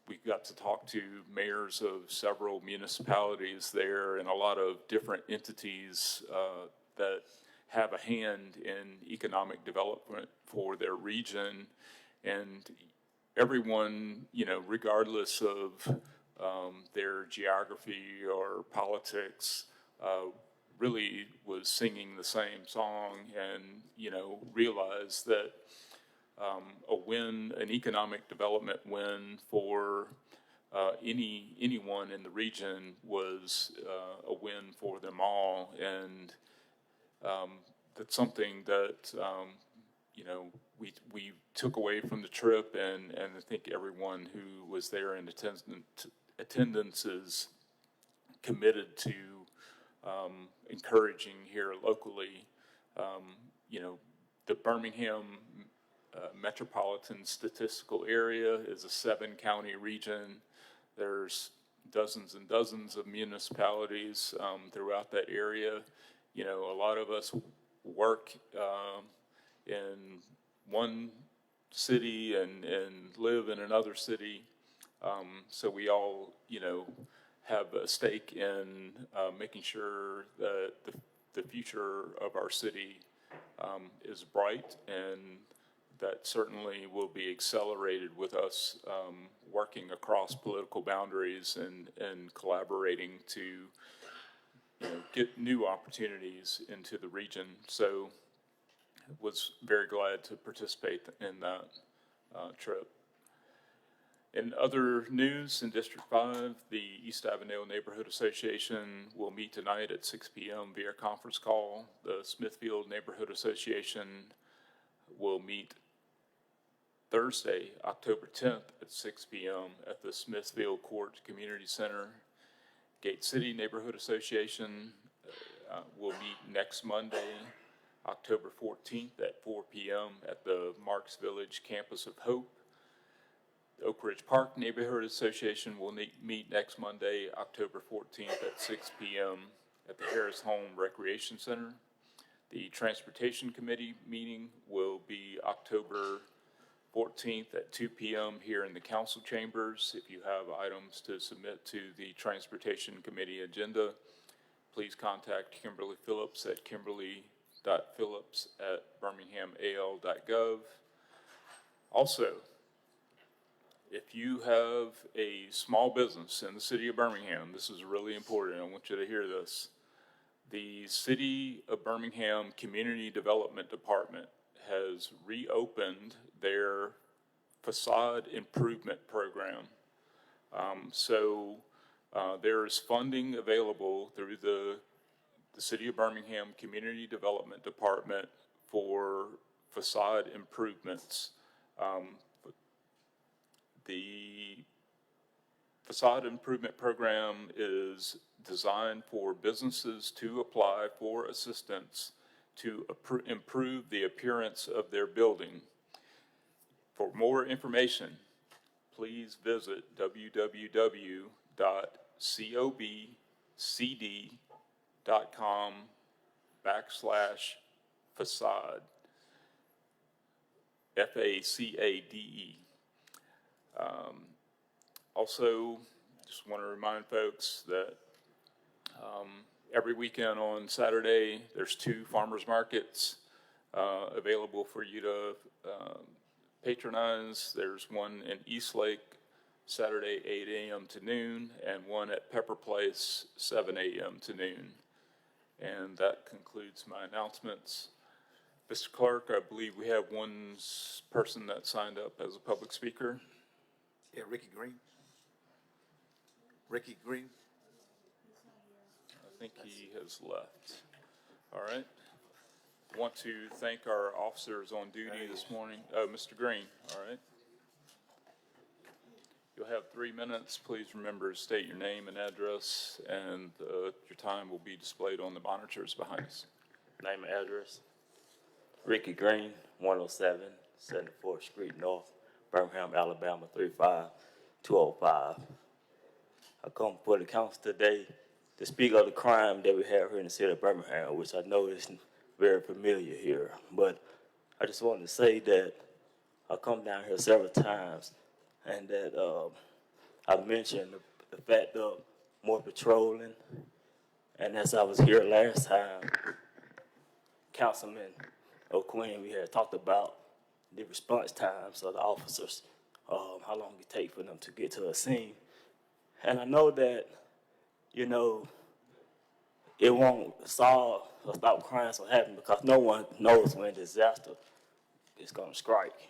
We got to talk to mayors of several municipalities there and a lot of different entities that have a hand in economic development for their region. And everyone, you know, regardless of their geography or politics, really was singing the same song and, you know, realized that a win, an economic development win for anyone in the region was a win for them all. And that's something that, you know, we took away from the trip, and I think everyone who was there in attendance is committed to encouraging here locally. You know, the Birmingham metropolitan statistical area is a 7-county region. There's dozens and dozens of municipalities throughout that area. You know, a lot of us work in one city and live in another city. So we all, you know, have a stake in making sure that the future of our city is bright, and that certainly will be accelerated with us working across political boundaries and collaborating to, you know, get new opportunities into the region. So was very glad to participate in that trip. In other news, in District 5, the East Avondale Neighborhood Association will meet tonight at 6 p.m. via conference call. The Smithfield Neighborhood Association will meet Thursday, October 10th at 6 p.m. at the Smithfield Court Community Center. Gate City Neighborhood Association will meet next Monday, October 14th at 4 p.m. at the Marks Village Campus of Hope. The Oak Ridge Park Neighborhood Association will meet next Monday, October 14th at 6 p.m. at the Harris Home Recreation Center. The Transportation Committee meeting will be October 14th at 2 p.m. here in the council chambers. If you have items to submit to the Transportation Committee agenda, please contact Kimberly Phillips at kimberly.phillips@birminghamal.gov. Also, if you have a small business in the city of Birmingham, this is really important, I want you to hear this. The City of Birmingham Community Development Department has reopened their facade improvement program. There is funding available through the City of Birmingham Community Development Department for facade improvements. The facade improvement program is designed for businesses to apply for assistance to improve the appearance of their building. For more information, please visit www.cobcd.com/facade, FACADE. Also, just want to remind folks that every weekend on Saturday, there's 2 farmers markets available for you to patronize. There's one in Eastlake, Saturday 8 a.m. to noon, and one at Pepper Place, 7 a.m. to noon. And that concludes my announcements. Mr. Clerk, I believe we have one person that signed up as a public speaker. Yeah, Ricky Green. Ricky Green. I think he has left. All right. Want to thank our officers on duty this morning. Oh, Mr. Green, all right. You'll have 3 minutes. Please remember to state your name and address, and your time will be displayed on the monitors behind us. Name and address. Ricky Green, 107 74th Street North, Birmingham, Alabama, 35205. I come before the council today to speak of the crime that we have here in the city of Birmingham, which I know is very familiar here. But I just wanted to say that I come down here several times, and that I mentioned the fact of more patrolling. And as I was here last time, Councilman O'Quinn, we had talked about the response times of the officers, how long it takes for them to get to a scene. And I know that, you know, it won't solve or stop crimes from happening because no one knows when disaster is going to strike.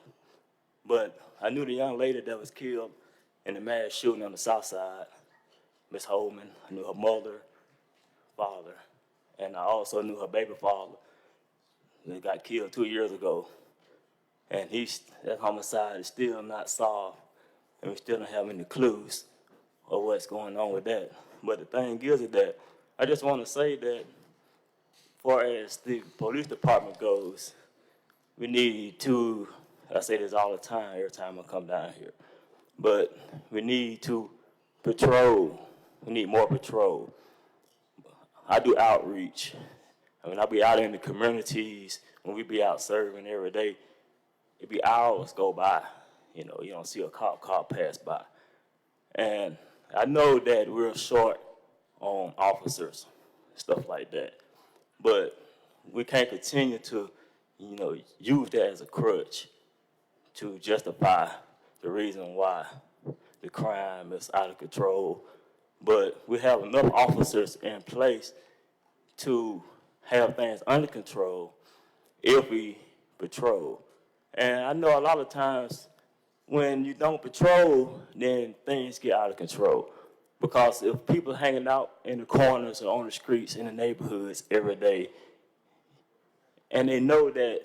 But I knew the young lady that was killed in the mass shooting on the south side, Miss Holman. I knew her mother, father, and I also knew her baby father that got killed 2 years ago. And that homicide is still not solved, and we still don't have any clues of what's going on with that. But the thing is that I just want to say that as far as the police department goes, we need to, I say this all the time, every time I come down here, but we need to patrol. We need more patrol. I do outreach. I mean, I'll be out in the communities when we be out serving every day. It be hours go by. You know, you don't see a cop pass by. And I know that we're short on officers, stuff like that. But we can't continue to, you know, use that as a crutch to justify the reason why the crime is out of control. But we have enough officers in place to have things under control if we patrol. And I know a lot of times when you don't patrol, then things get out of control. Because if people hanging out in the corners or on the streets in the neighborhoods every day, and they know that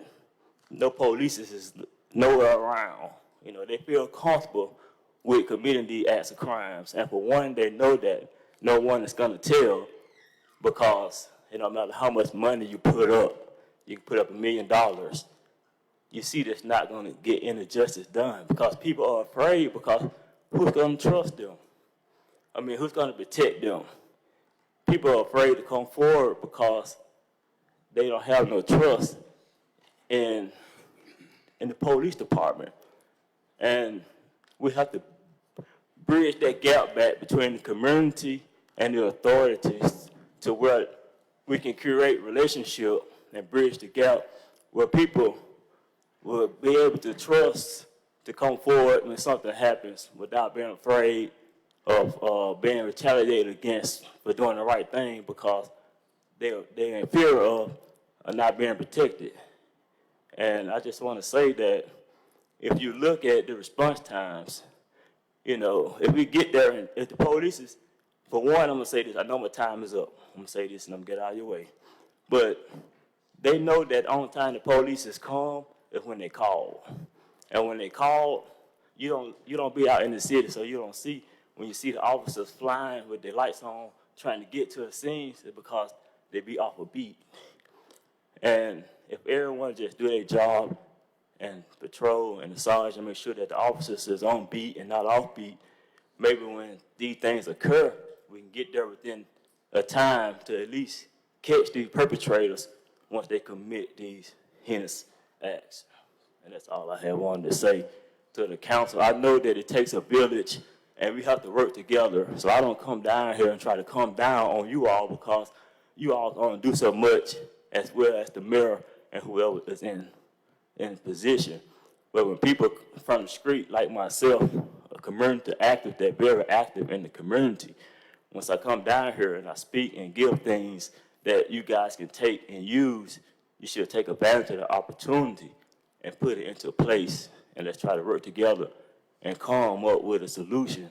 no police is nowhere around, you know, they feel comfortable with committing these acts of crimes. And for one, they know that no one is going to tell because, you know, no matter how much money you put up, you can put up $1 million, you see that's not going to get any justice done because people are afraid because who's going to trust them? I mean, who's going to protect them? People are afraid to come forward because they don't have no trust in the police department. And we have to bridge that gap back between the community and the authorities to where we can create relationship and bridge the gap where people will be able to trust to come forward when something happens without being afraid of being retaliated against for doing the right thing because they're in fear of not being protected. And I just want to say that if you look at the response times, if we get there and if the police is, for one, I'm gonna say this, I know my time is up. I'm gonna say this and I'm gonna get out of your way. But they know that the only time the police is calm is when they call. And when they call, you don't be out in the city, so you don't see, when you see the officers flying with their lights on, trying to get to the scenes, it's because they be off a beat. And if everyone just do their job and patrol and the sergeant make sure that the officers is on beat and not off beat, maybe when these things occur, we can get there within a time to at least catch these perpetrators once they commit these heinous acts. And that's all I have wanted to say to the council. I know that it takes a village and we have to work together. So I don't come down here and try to come down on you all because you all don't do so much, as well as the mayor and whoever is in position. But when people from the street like myself, a community active, they're very active in the community. Once I come down here and I speak and give things that you guys can take and use, you should take advantage of the opportunity and put it into place. And let's try to work together and come up with a solution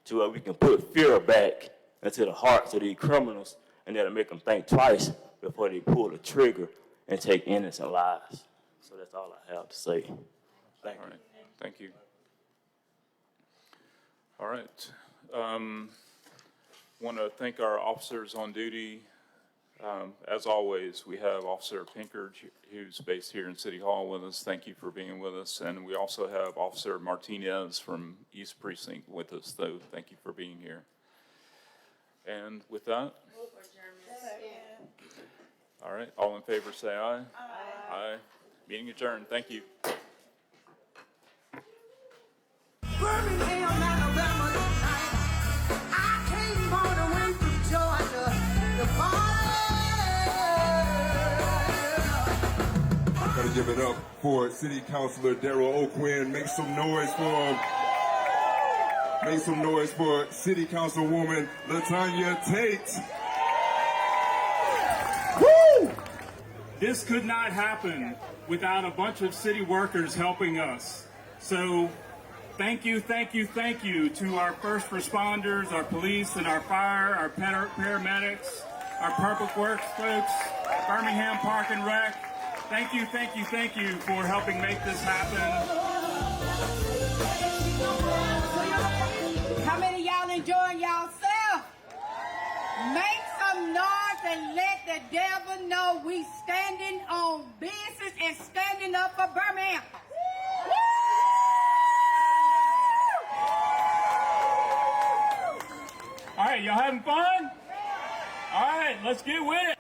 to where we can put fear back into the hearts of these criminals, and that'll make them think twice before they pull the trigger and take innocent lives. So that's all I have to say. Thank you. All right, thank you. All right. Want to thank our officers on duty. As always, we have Officer Pinkard, who's based here in City Hall with us. Thank you for being with us. And we also have Officer Martinez from East Precinct with us, though. Thank you for being here. And with that, all right, all in favor say aye. Aye. Aye. Meeting adjourned. Thank you. Birmingham, Alabama tonight. I came all the way from Georgia to party. Gotta give it up for City Councilor Darrell O'Quinn. Make some noise for him. Make some noise for City Councilwoman LaTanya Tate. Woo! This could not happen without a bunch of city workers helping us. So thank you, thank you, thank you to our first responders, our police and our fire, our paramedics, our public works folks, Birmingham Park and Rec. Thank you, thank you, thank you for helping make this happen. How many of y'all enjoying yourself? Make some noise and let the devil know we standing on business and standing up for Birmingham. All right, y'all having fun? All right, let's get with it.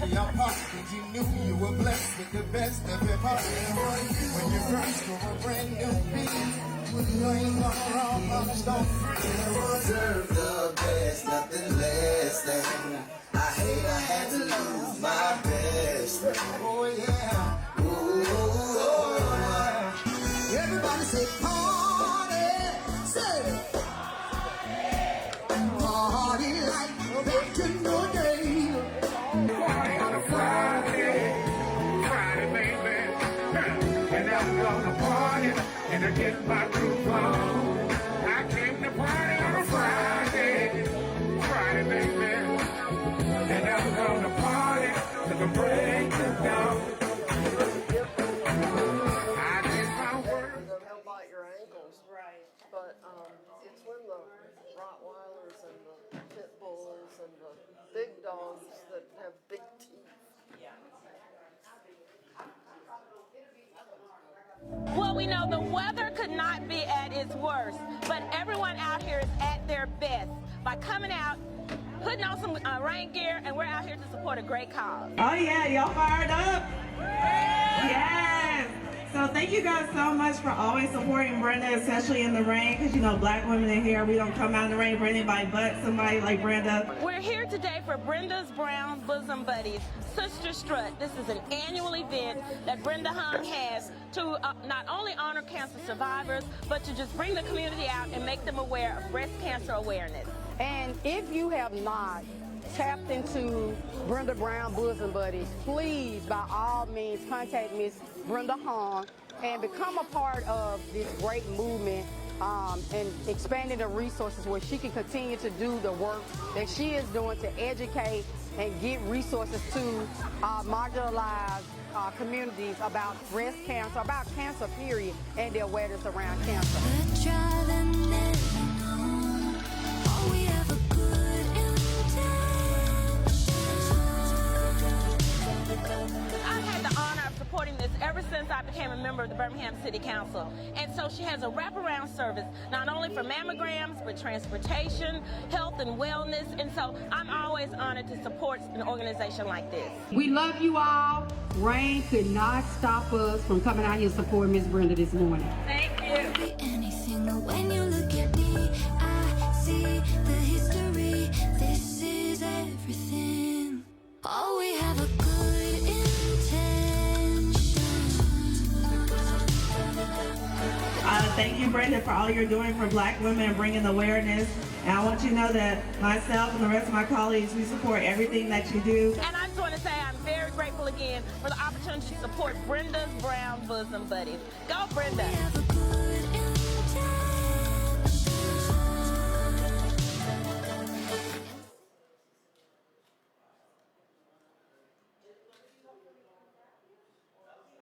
Your pocket, you knew you were blessed with the best of your party. When you first go a brand new beat, you ain't gonna wrong, mother's don't deserve the best, nothing less than. I hate I had to lose my best. Oh yeah. Ooh, oh. Everybody say party, say party like back in the day. Friday, baby, and I'm gonna party and I get my groove on. I came to party on a Friday, baby, and I'm gonna party till the break of dawn. I did my work. Help out your ankles. Right. But it's when the Rottweilers and the pit bulls and the big dogs that have big teeth. Well, we know the weather could not be at its worst, but everyone out here is at their best by coming out, putting on some rain gear, and we're out here to support a great cause. Oh yeah, y'all fired up? Yes. So thank thank you guys so much for always supporting Brenda, especially in the rain, because you know, black women in here, we don't come out in the rain for anybody but somebody like Brenda. We're here today for Brenda's Brown Bosom Buddies Sister Strut. This is an annual event that Brenda Hung has to not only honor cancer survivors, but to just bring the community out and make them aware of breast cancer awareness. And if you have not tapped into Brenda Brown Bosom Buddies, please, by all means, contact Miss Brenda Hong and become a part of this great movement and expanding the resources where she can continue to do the work that she is doing to educate and get resources to marginalized communities about breast cancer, about cancer period, and the awareness around cancer. I've had the honor of supporting this ever since I became a member of the Birmingham City Council. And so she has a wraparound service, not only for mammograms, but transportation, health and wellness. And so I'm always honored to support an organization like this. We love you all. Rain could not stop us from coming out here supporting Miss Brenda this morning. Thank you. When you look at me, I see the history. This is everything. Oh, we have a good intention. Thank you, Brenda, for all you're doing for black women and bringing awareness. And I want you to know that myself and the rest of my colleagues, we support everything that you do. And I just want to say I'm very grateful again for the opportunity to support Brenda's Brown Bosom Buddies. Go, Brenda.